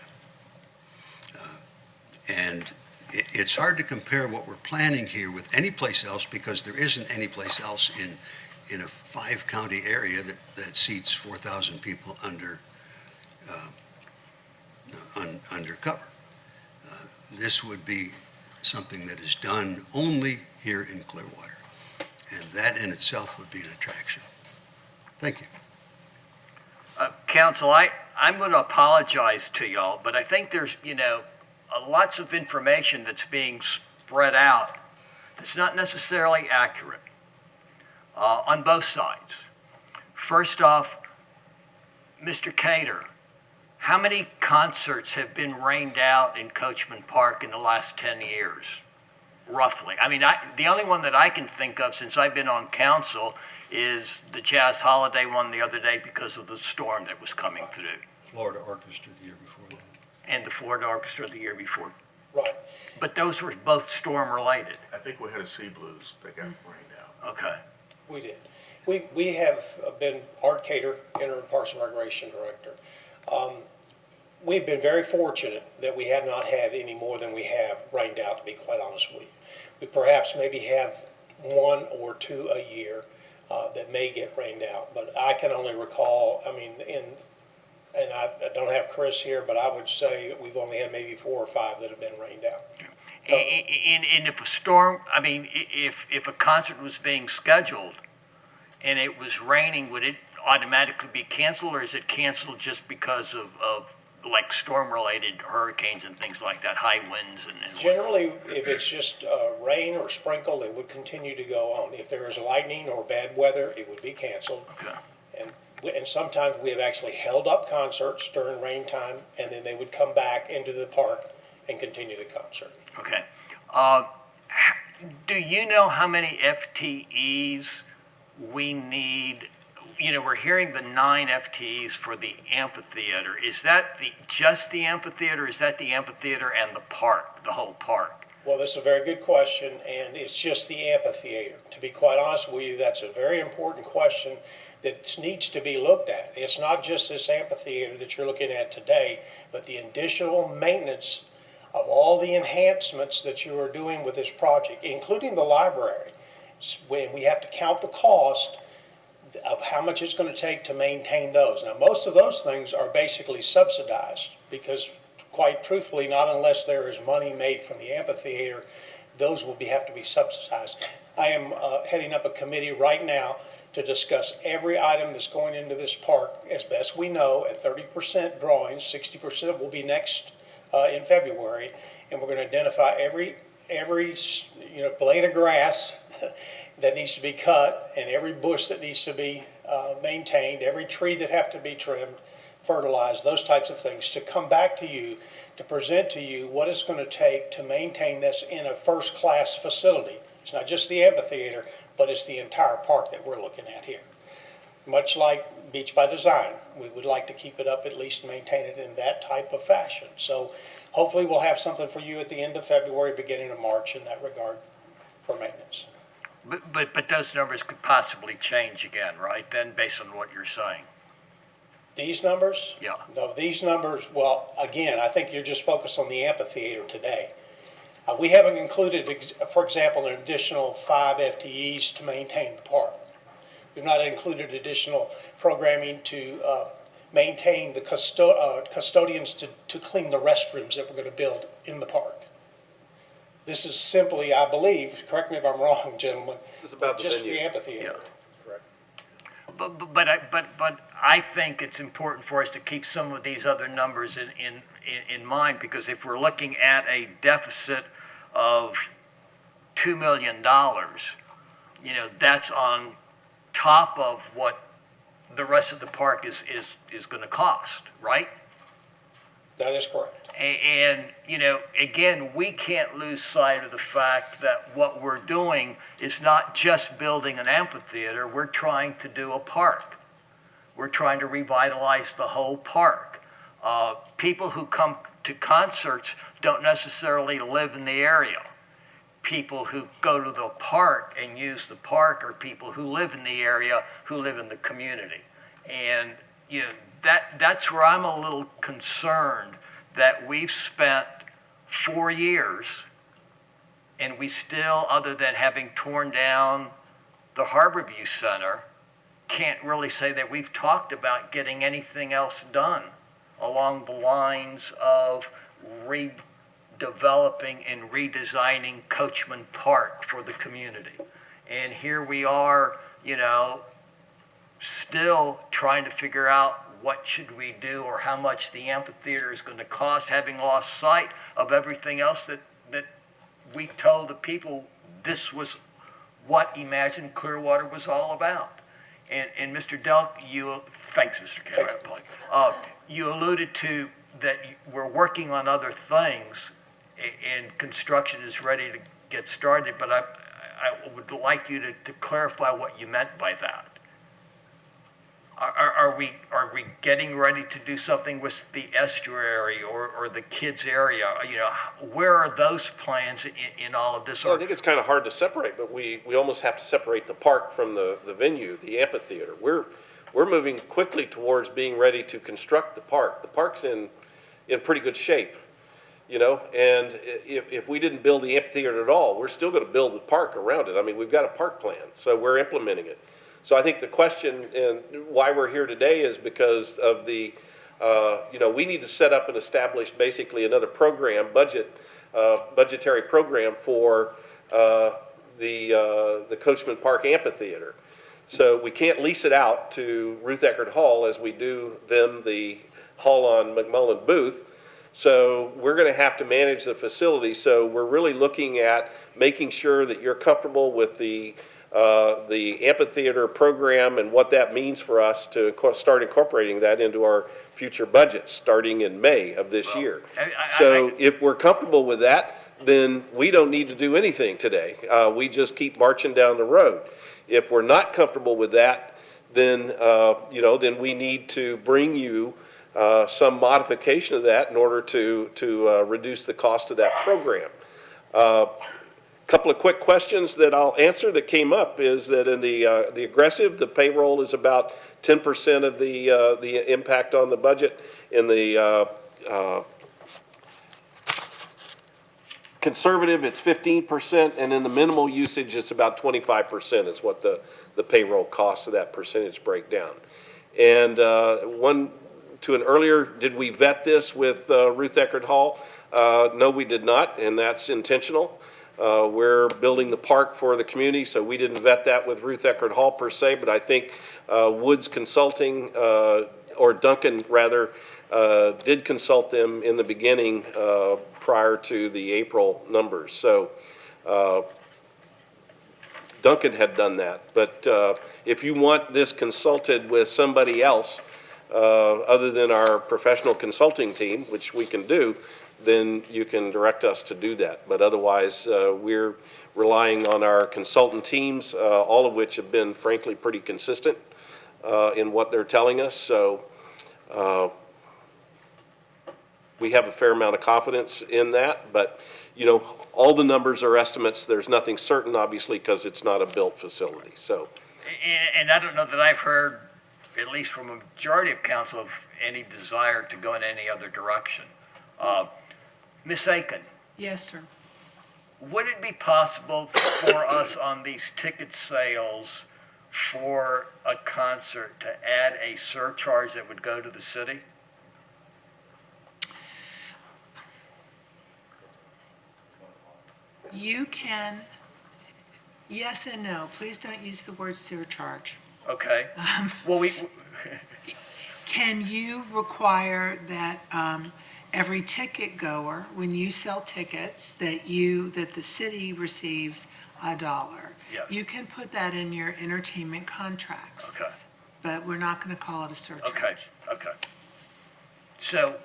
And it's hard to compare what we're planning here with any place else because there isn't any place else in a 5-county area that seats 4,000 people under cover. This would be something that is done only here in Clearwater, and that in itself would be an attraction. Thank you.
Council, I'm going to apologize to y'all, but I think there's, lots of information that's being spread out that's not necessarily accurate on both sides. First off, Mr. Cater, how many concerts have been rained out in Coachman Park in the last 10 years, roughly? I mean, the only one that I can think of since I've been on council is the Jazz Holiday one the other day because of the storm that was coming through.
Florida Orchestra the year before that.
And the Florida Orchestra the year before.
Right.
But those were both storm-related.
I think we had a Sea Blues that got rained out.
Okay.
We did. We have been, Art Cater, interim Parks and Recreation Director. We've been very fortunate that we have not had any more than we have rained out, to be quite honest with you. We perhaps maybe have 1 or 2 a year that may get rained out, but I can only recall, in and I don't have Chris here, but I would say we've only had maybe 4 or 5 that have been rained out.
And if a storm, I mean, if a concert was being scheduled and it was raining, would it automatically be canceled, or is it canceled just because of like storm-related hurricanes and things like that, high winds and
Generally, if it's just rain or sprinkle, it would continue to go on. If there is lightning or bad weather, it would be canceled.
Okay.
And sometimes we have actually held up concerts during rain time, and then they would come back into the park and continue the concert.
Okay. Do you know how many FTEs we need? You know, we're hearing the 9 FTEs for the amphitheater. Is that just the amphitheater? Is that the amphitheater and the park, the whole park?
Well, that's a very good question, and it's just the amphitheater. To be quite honest with you, that's a very important question that needs to be looked at. It's not just this amphitheater that you're looking at today, but the additional maintenance of all the enhancements that you are doing with this project, including the library. When we have to count the cost of how much it's going to take to maintain those. Now, most of those things are basically subsidized because, quite truthfully, not unless there is money made from the amphitheater, those will have to be subsidized. I am heading up a committee right now to discuss every item that's going into this park. As best we know, at 30% drawings, 60% will be next in February, and we're going to identify every blade of grass that needs to be cut, and every bush that needs to be maintained, every tree that have to be trimmed, fertilized, those types of things, to come back to you, to present to you what it's going to take to maintain this in a first-class facility. It's not just the amphitheater, but it's the entire park that we're looking at here. Much like Beach by Design, we would like to keep it up, at least maintain it in that type of fashion. So hopefully we'll have something for you at the end of February, beginning of March in that regard for maintenance.
But those numbers could possibly change again, right, then, based on what you're saying?
These numbers?
Yeah.
No, these numbers, well, again, I think you're just focused on the amphitheater today. We haven't included, for example, an additional 5 FTEs to maintain the park. We've not included additional programming to maintain the custodians to clean the restrooms that we're going to build in the park. This is simply, I believe, correct me if I'm wrong, gentlemen,
It's about the
just
venue.
the amphitheater.
Yeah. But I think it's important for us to keep some of these other numbers in mind, because if we're looking at a deficit of $2 million, you know, that's on top of what the rest of the park is going to cost, right?
That is correct.
And, you know, again, we can't lose sight of the fact that what we're doing is not just building an amphitheater, we're trying to do a park. We're trying to revitalize the whole park. People who come to concerts don't necessarily live in the area. People who go to the park and use the park are people who live in the area, who live in the community. And, you know, that's where I'm a little concerned that we've spent 4 years and we still, other than having torn down the Harborview Center, can't really say that we've talked about getting anything else done along the lines of redeveloping and redesigning Coachman Park for the community. And here we are, you know, still trying to figure out what should we do or how much the amphitheater is going to cost, having lost sight of everything else that we told the people this was what Imagine Clearwater was all about. And Mr. Delk, thanks, Mr. Cameron. You alluded to that we're working on other things and construction is ready to get started, but I would like you to clarify what you meant by that. Are we getting ready to do something with the estuary or the kids area? You know, where are those plans in all of this?
Well, I think it's kind of hard to separate, but we almost have to separate the park from the venue, the amphitheater. We're moving quickly towards being ready to construct the park. The park's in pretty good shape, you know, and if we didn't build the amphitheater at all, we're still going to build the park around it. I mean, we've got a park plan, so we're implementing it. So I think the question and why we're here today is because of the we need to set up and establish basically another program, budgetary program for the Coachman Park Amphitheater. So we can't lease it out to Ruth Eckerd Hall as we do them the hall on McMullen Booth. So we're going to have to manage the facility. So we're really looking at making sure that you're comfortable with the amphitheater program and what that means for us to start incorporating that into our future budgets starting in May of this year. So if we're comfortable with that, then we don't need to do anything today. We just keep marching down the road. If we're not comfortable with that, then, then we need to bring you some modification of that in order to reduce the cost of that program. Couple of quick questions that I'll answer that came up is that in the aggressive, the payroll is about 10% of the impact on the budget. In the conservative, it's 15%, and in the minimal usage, it's about 25% is what the payroll costs of that percentage breakdown. And to an earlier, did we vet this with Ruth Eckerd Hall? No, we did not, and that's intentional. We're building the park for the community, so we didn't vet that with Ruth Eckerd Hall per se, but I think Woods Consulting, or Duncan rather, did consult them in the beginning prior to the April numbers. So Duncan had done that. But if you want this consulted with somebody else other than our professional consulting team, which we can do, then you can direct us to do that. But otherwise, we're relying on our consultant teams, all of which have been frankly pretty consistent in what they're telling us. So we have a fair amount of confidence in that. But, all the numbers are estimates. There's nothing certain, obviously, because it's not a built facility. So,
And I don't know that I've heard, at least from a majority of council, of any desire to go in any other direction. Ms. Aiken,
Yes, sir.
would it be possible for us on these ticket sales for a concert to add a surcharge that would go to the city?
You can, yes and no. Please don't use the word surcharge.
Okay. Well,
Can you require that every ticket goer, when you sell tickets, that the city receives $1?
Yes.
You can put that in your entertainment contracts.
Okay.
But we're not going to call it a surcharge.
Okay. So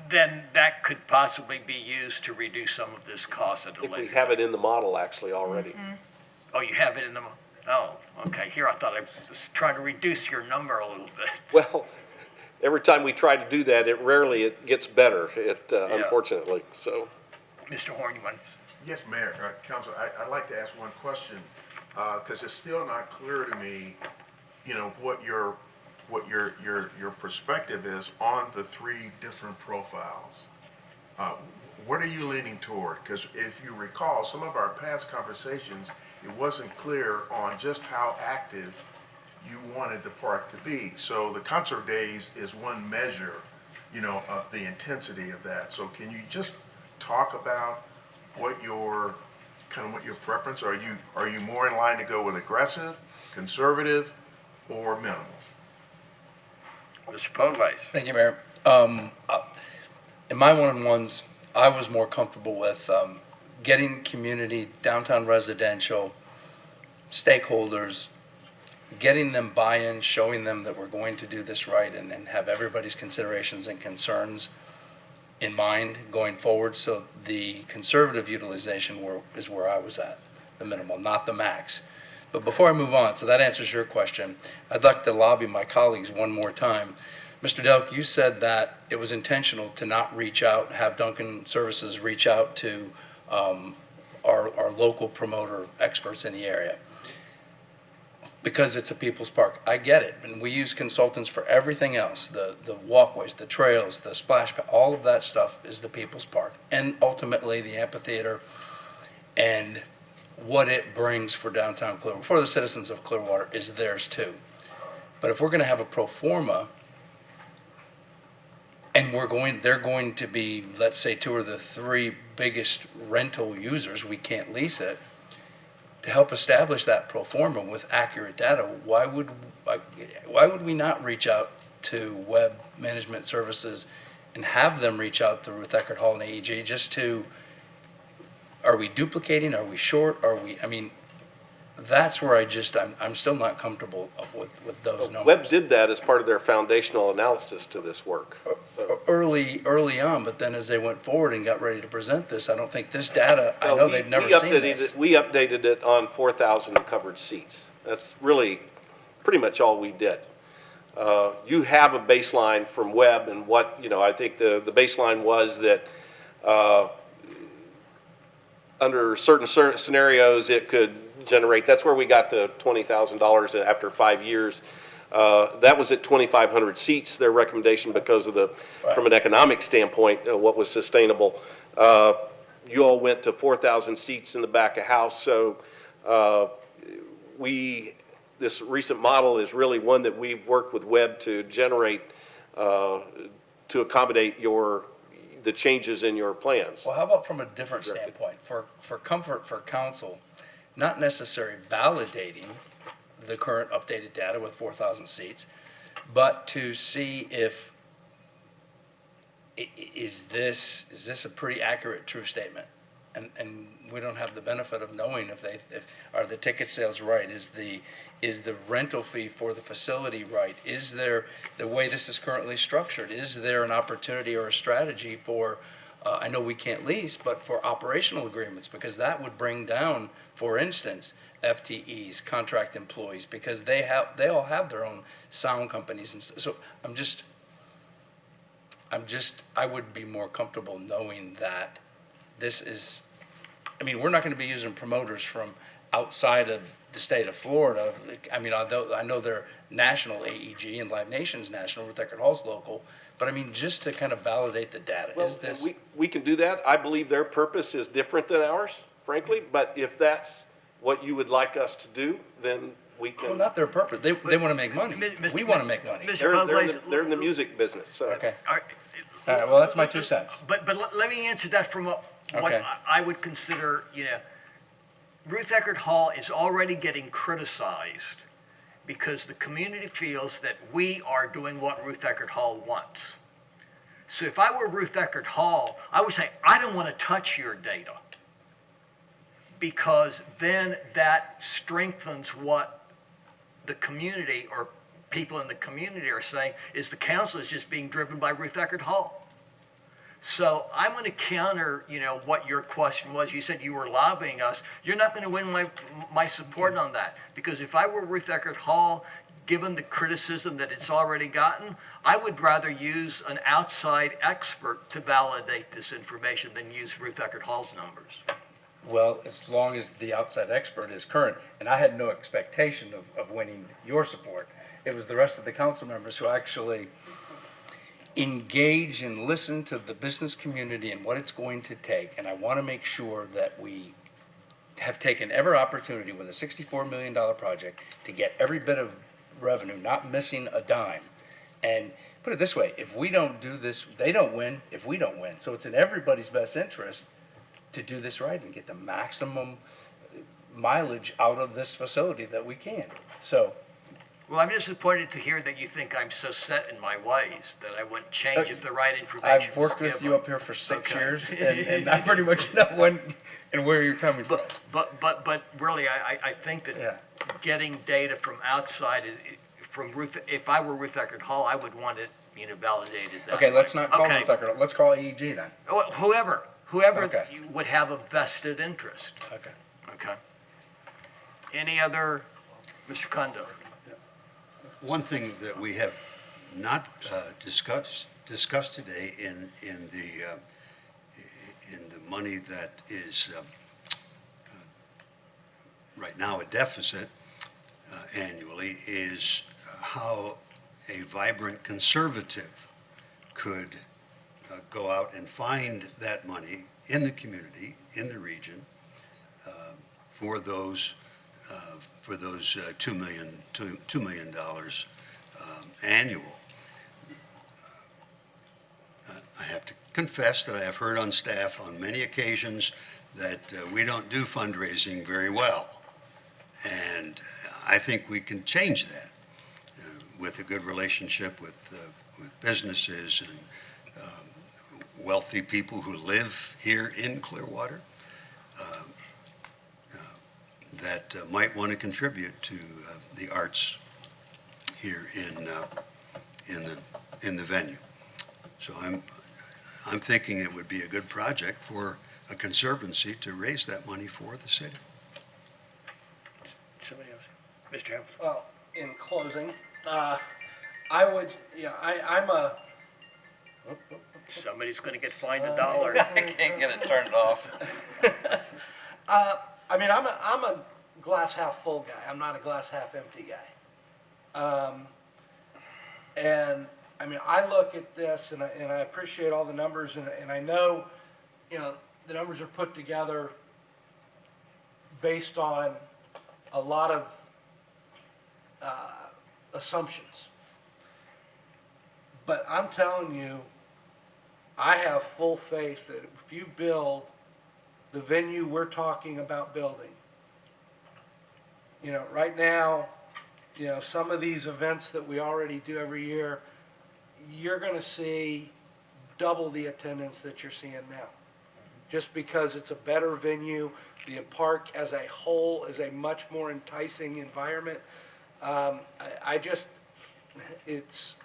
then that could possibly be used to reduce some of this cost at
I
a
think
later
we
date.
have it in the model actually already.
Oh, you have it in the, oh, okay. Here, I thought I was just trying to reduce your number a little bit.
Well, every time we try to do that, it gets better, unfortunately, so.
Mr. Horn, you want?
Yes, Mayor, Council, I'd like to ask one question, because it's still not clear to me, what your perspective is on the three different profiles. What are you leaning toward? Because if you recall, some of our past conversations, it wasn't clear on just how active you wanted the park to be. So the concert days is one measure, of the intensity of that. So can you just talk about what your preference? Are you more in line to go with aggressive, conservative, or minimal?
Mr. Podvice.
Thank you, Mayor. In my one-on-ones, I was more comfortable with getting community, downtown residential, stakeholders, getting them buy-in, showing them that we're going to do this right and have everybody's considerations and concerns in mind going forward. So the conservative utilization is where I was at, the minimal, not the max. But before I move on, so that answers your question, I'd like to lobby my colleagues one more time. Mr. Delk, you said that it was intentional to not reach out, have Duncan Services reach out to our local promoter experts in the area. Because it's a people's park. I get it. And we use consultants for everything else, the walkways, the trails, the splash pad, all of that stuff is the people's park. And ultimately the amphitheater and what it brings for downtown Clearwater, for the citizens of Clearwater, is theirs too. But if we're going to have a pro forma, And they're going to be, let's say, two of the three biggest rental users, we can't lease it. To help establish that pro forma with accurate data, why would we not reach out to Web Management Services and have them reach out to Ruth Eckerd Hall and AEG just to, are we duplicating, are we short, that's where I'm still not comfortable with those numbers.
Webb did that as part of their foundational analysis to this work.
Early on, but then as they went forward and got ready to present this, I don't think this data, I know they've never seen this.
We updated it on 4,000 covered seats. That's really pretty much all we did. You have a baseline from Webb, and what, I think the baseline was that under certain scenarios, it could generate, that's where we got the $20,000 after 5 years. That was at 2,500 seats, their recommendation, because of from an economic standpoint, what was sustainable. You all went to 4,000 seats in the back of house, so this recent model is really one that we've worked with Webb to generate to accommodate the changes in your plans.
Well, how about from a different standpoint, for comfort for council, not necessarily validating the current updated data with 4,000 seats, but to see if, is this a pretty accurate, true statement? And we don't have the benefit of knowing if are the ticket sales right? Is the rental fee for the facility right? Is there, the way this is currently structured, is there an opportunity or a strategy for, I know we can't lease, but for operational agreements, because that would bring down, for instance, FTEs, contract employees, because they all have their own sound companies, and so I would be more comfortable knowing that this is, we're not going to be using promoters from outside of the state of Florida. Although I know they're national, AEG and Live Nation's national, Ruth Eckerd Hall's local, but just to kind of validate the data.
Well, we can do that. I believe their purpose is different than ours, frankly, but if that's what you would like us to do, then we can.
Well, not their purpose. They want to make money. We want to make money.
They're in the music business, so.
Okay. All right, well, that's my 2 cents.
But let me answer that from what I would consider, Ruth Eckerd Hall is already getting criticized because the community feels that we are doing what Ruth Eckerd Hall wants. So if I were Ruth Eckerd Hall, I would say, I don't want to touch your data, because then that strengthens what the community or people in the community are saying is the council is just being driven by Ruth Eckerd Hall. So I'm going to counter, what your question was. You said you were lobbying us. You're not going to win my support on that, because if I were Ruth Eckerd Hall, given the criticism that it's already gotten, I would rather use an outside expert to validate this information than use Ruth Eckerd Hall's numbers.
Well, as long as the outside expert is current, and I had no expectation of winning your support. It was the rest of the council members who actually engage and listen to the business community and what it's going to take. And I want to make sure that we have taken every opportunity with a $64 million project to get every bit of revenue, not missing a dime. And put it this way, if we don't do this, they don't win if we don't win. So it's in everybody's best interest to do this right and get the maximum mileage out of this facility that we can. So.
Well, I'm disappointed to hear that you think I'm so set in my ways that I wouldn't change if the right information was given.
I've worked with you up here for 6 years, and I pretty much know when and where you're coming from.
But really, I think that getting data from outside if I were Ruth Eckerd Hall, I would want it, validated that
Okay,
way.
let's not call Ruth Eckerd Hall. Let's call AEG then.
Whoever would have a vested interest. Okay. Any other, Mr. Kondo?
One thing that we have not discussed today in the money that is right now a deficit annually is how a vibrant conservative could go out and find that money in the community, in the region, for those $2 million annual. confess that I have heard on staff on many occasions that we don't do fundraising very well. And I think we can change that with a good relationship with businesses and wealthy people who live here in Clearwater that might want to contribute to the arts here in the venue. So I'm thinking it would be a good project for a conservancy to raise that money for the city.
Somebody else? Mr. Hamilton? Well, in closing, I would, I'm a.
Somebody's going to get fined $1.
I can't get it turned off.
I mean, I'm a glass half full guy. I'm not a glass half empty guy. And I mean, I look at this and I appreciate all the numbers and I know, the numbers are put together based on a lot of assumptions. But I'm telling you, I have full faith that if you build the venue we're talking about building, right now, some of these events that we already do every year, you're going to see double the attendance that you're seeing now. Just because it's a better venue, the park as a whole is a much more enticing environment. It's,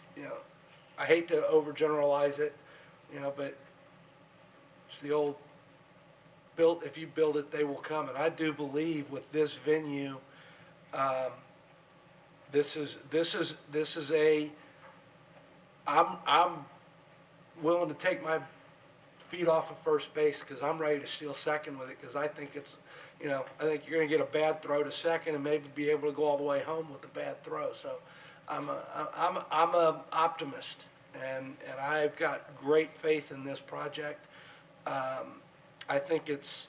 I hate to overgeneralize it, but it's the old if you build it, they will come. And I do believe with this venue, this is I'm willing to take my feet off of first base because I'm ready to steal second with it because I think it's, I think you're going to get a bad throw to second and maybe be able to go all the way home with a bad throw. So I'm a optimist and I've got great faith in this project. I think it's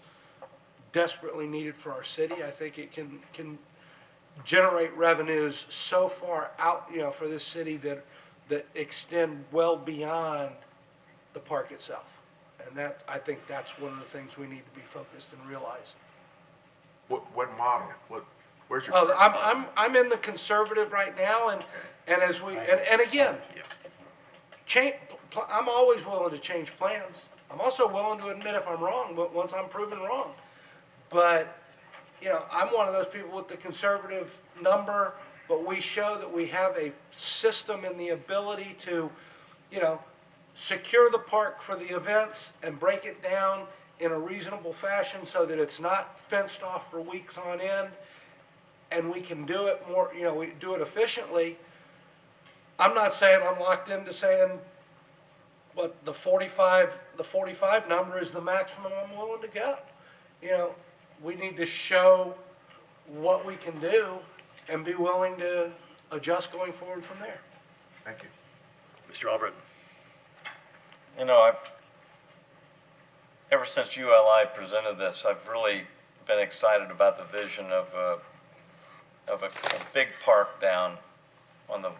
desperately needed for our city. I think it can generate revenues so far out, for this city that extend well beyond the park itself. And I think that's one of the things we need to be focused and realize.
What model? Where's your?
Oh, I'm in the conservative right now, and as we and again, I'm always willing to change plans. I'm also willing to admit if I'm wrong, but once I'm proven wrong. But I'm one of those people with the conservative number, but we show that we have a system and the ability to, secure the park for the events and break it down in a reasonable fashion so that it's not fenced off for weeks on end, and we can do it more, we do it efficiently. I'm not saying I'm locked into saying, but the 45 number is the maximum I'm willing to go. We need to show what we can do and be willing to adjust going forward from there.
Thank you.
Mr. Albritton?
Ever since ULI presented this, I've really been excited about the vision of a big park down on the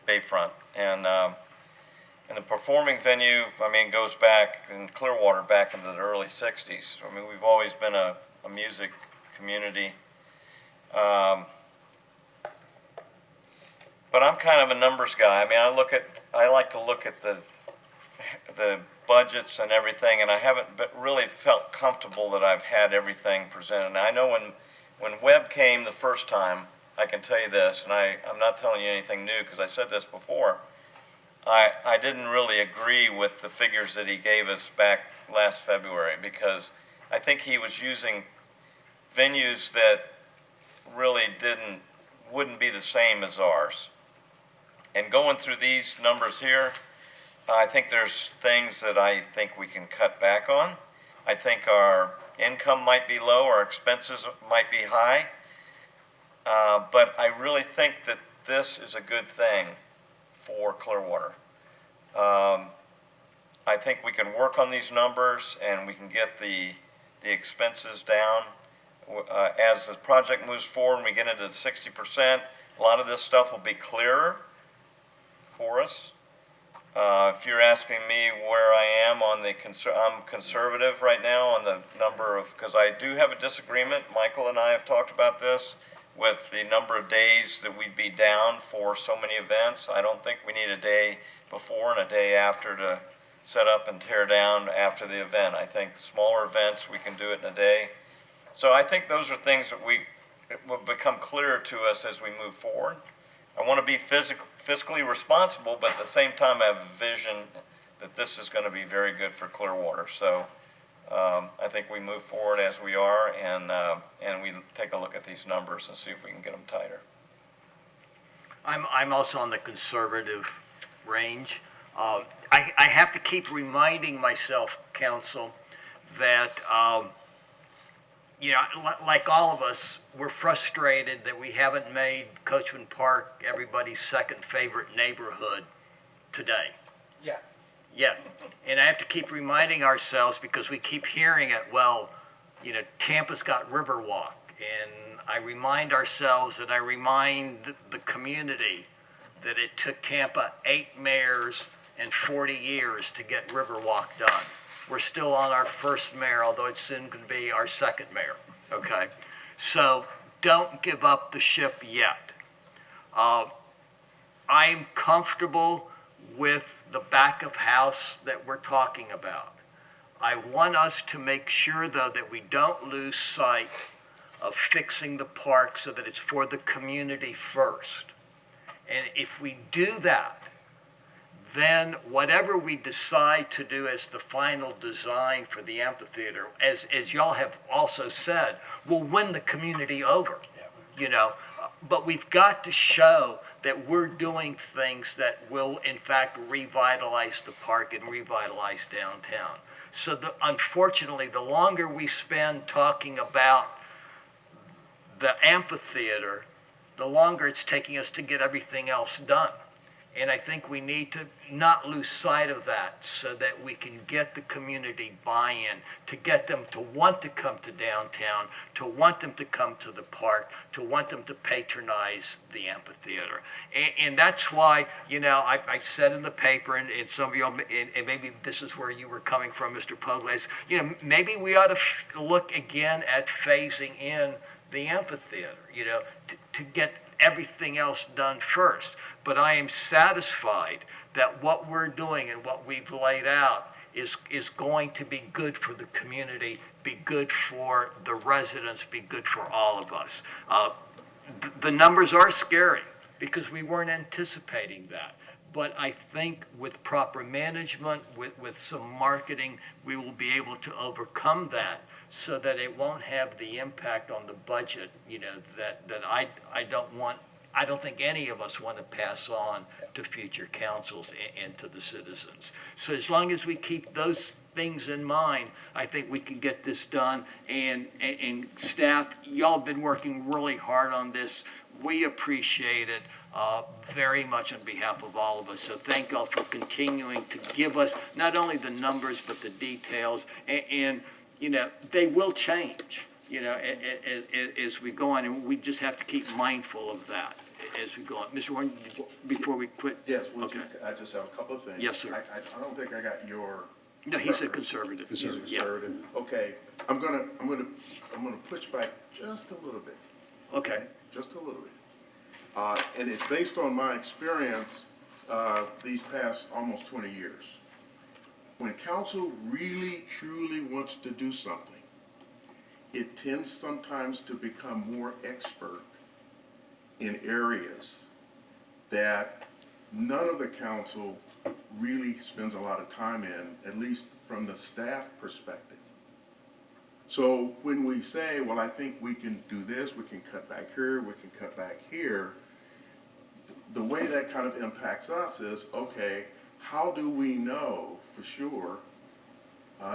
bayfront. And the performing venue, goes back in Clearwater back into the early 60s. We've always been a music community. But I'm kind of a numbers guy. I like to look at the budgets and everything, and I haven't really felt comfortable that I've had everything presented. And I know when Webb came the first time, I can tell you this, and I'm not telling you anything new because I said this before, I didn't really agree with the figures that he gave us back last February because I think he was using venues that really wouldn't be the same as ours. And going through these numbers here, I think there's things that I think we can cut back on. I think our income might be low, our expenses might be high, but I really think that this is a good thing for Clearwater. I think we can work on these numbers and we can get the expenses down. As the project moves forward and we get into the 60%, a lot of this stuff will be clearer for us. If you're asking me where I am on the I'm conservative right now on the number of, because I do have a disagreement, Michael and I have talked about this, with the number of days that we'd be down for so many events. I don't think we need a day before and a day after to set up and tear down after the event. I think smaller events, we can do it in a day. So I think those are things that it will become clearer to us as we move forward. I want to be fiscally responsible, but at the same time, I have a vision that this is going to be very good for Clearwater. So I think we move forward as we are, and we take a look at these numbers and see if we can get them tighter.
I'm also on the conservative range. I have to keep reminding myself, council, that, like all of us, we're frustrated that we haven't made Coachman Park everybody's second favorite neighborhood today.
Yeah.
Yeah, and I have to keep reminding ourselves, because we keep hearing it, well, Tampa's got Riverwalk. And I remind ourselves and I remind the community that it took Tampa 8 mayors and 40 years to get Riverwalk done. We're still on our first mayor, although it's soon going to be our second mayor, okay? So don't give up the ship yet. I'm comfortable with the back of house that we're talking about. I want us to make sure, though, that we don't lose sight of fixing the park so that it's for the community first. And if we do that, then whatever we decide to do as the final design for the amphitheater, as y'all have also said, will win the community over, But we've got to show that we're doing things that will, in fact, revitalize the park and revitalize downtown. So unfortunately, the longer we spend talking about the amphitheater, the longer it's taking us to get everything else done. And I think we need to not lose sight of that so that we can get the community buy-in, to get them to want to come to downtown, to want them to come to the park, to want them to patronize the amphitheater. And that's why, I said in the paper, and some of you, and maybe this is where you were coming from, Mr. Pogles, maybe we ought to look again at phasing in the amphitheater, to get everything else done first. But I am satisfied that what we're doing and what we've laid out is going to be good for the community, be good for the residents, be good for all of us. The numbers are scary because we weren't anticipating that. But I think with proper management, with some marketing, we will be able to overcome that so that it won't have the impact on the budget, that I don't think any of us want to pass on to future councils and to the citizens. So as long as we keep those things in mind, I think we can get this done. And staff, y'all have been working really hard on this. We appreciate it very much on behalf of all of us. So thank y'all for continuing to give us not only the numbers, but the details. And they will change, as we go on. And we just have to keep mindful of that as we go on. Mr. Warren, before we quit.
Yes,
Okay.
I just have a couple of things.
Yes, sir.
I don't think I got your.
No, he said conservative.
He's a conservative. Yeah. Okay, I'm gonna push back just a little bit.
Okay.
Just a little bit. And it's based on my experience these past almost 20 years. When council really, truly wants to do something, it tends sometimes to become more expert in areas that none of the council really spends a lot of time in, at least from the staff perspective. So when we say, well, I think we can do this, we can cut back here, we can cut back here, the way that kind of impacts us is, okay, how do we know for sure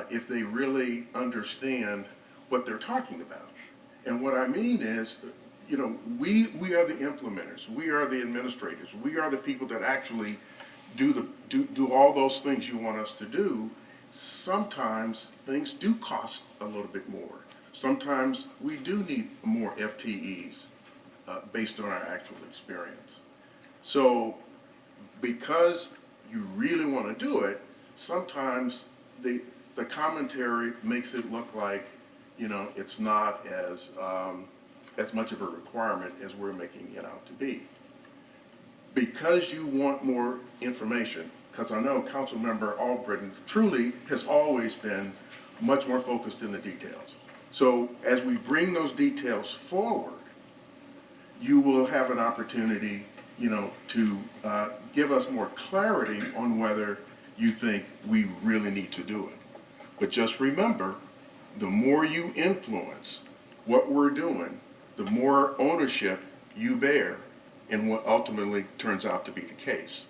if they really understand what they're talking about? And what I mean is, we are the implementers, we are the administrators, we are the people that actually do all those things you want us to do. Sometimes things do cost a little bit more. Sometimes we do need more FTEs based on our actual experience. So because you really want to do it, sometimes the commentary makes it look like, you know, it's not as much of a requirement as we're making it out to be. Because you want more information, because I know Councilmember Albritton truly has always been much more focused in the details. So as we bring those details forward, you will have an opportunity, you know, to give us more clarity on whether you think we really need to do it. But just remember, the more you influence what we're doing, the more ownership you bear in what ultimately turns out to be the case.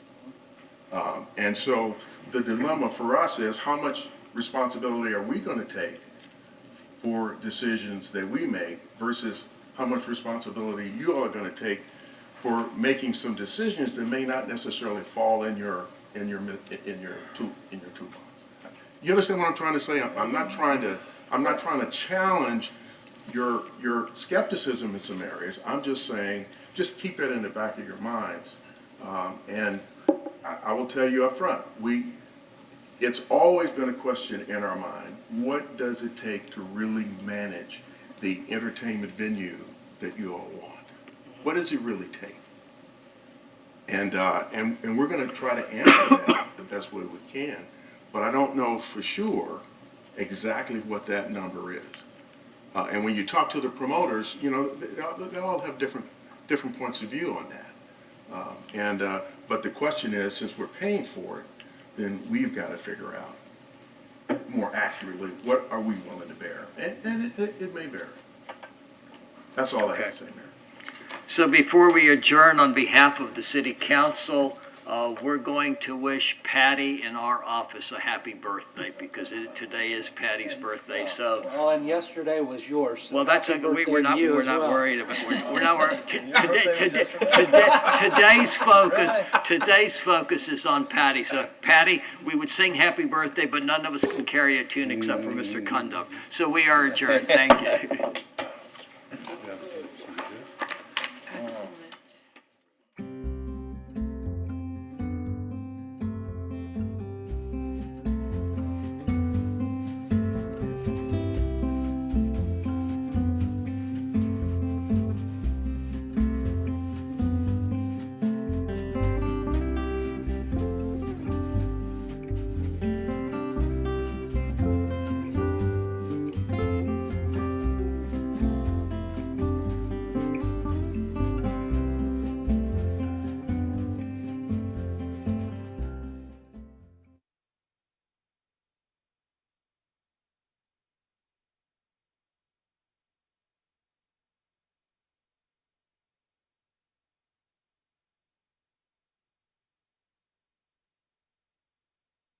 And so the dilemma for us is, how much responsibility are we going to take for decisions that we make versus how much responsibility you all are going to take for making some decisions that may not necessarily fall in your toolbox. You understand what I'm trying to say? I'm not trying to challenge your skepticism in some areas. I'm just saying, just keep that in the back of your minds. And I will tell you up front, it's always been a question in our mind: what does it take to really manage the entertainment venue that you all want? What does it really take? And we're going to try to answer that the best way we can, but I don't know for sure exactly what that number is. And when you talk to the promoters, you know, they all have different points of view on that. But the question is, since we're paying for it, then we've got to figure out more accurately what are we willing to bear, and it may vary. That's all I have to say, Mayor.
So before we adjourn, on behalf of the city council, we're going to wish Patty in our office a happy birthday, because today is Patty's birthday. So,
Well, and yesterday was yours. So
well, that's
happy
we're
birthday
not
to you
we're
as
not
well.
worried about we're not worried. Today's focus is on Patty. So, Patty, we would sing happy birthday, but none of us can carry a tune except for Mr. Cundiff. So we are adjourned. Thank you.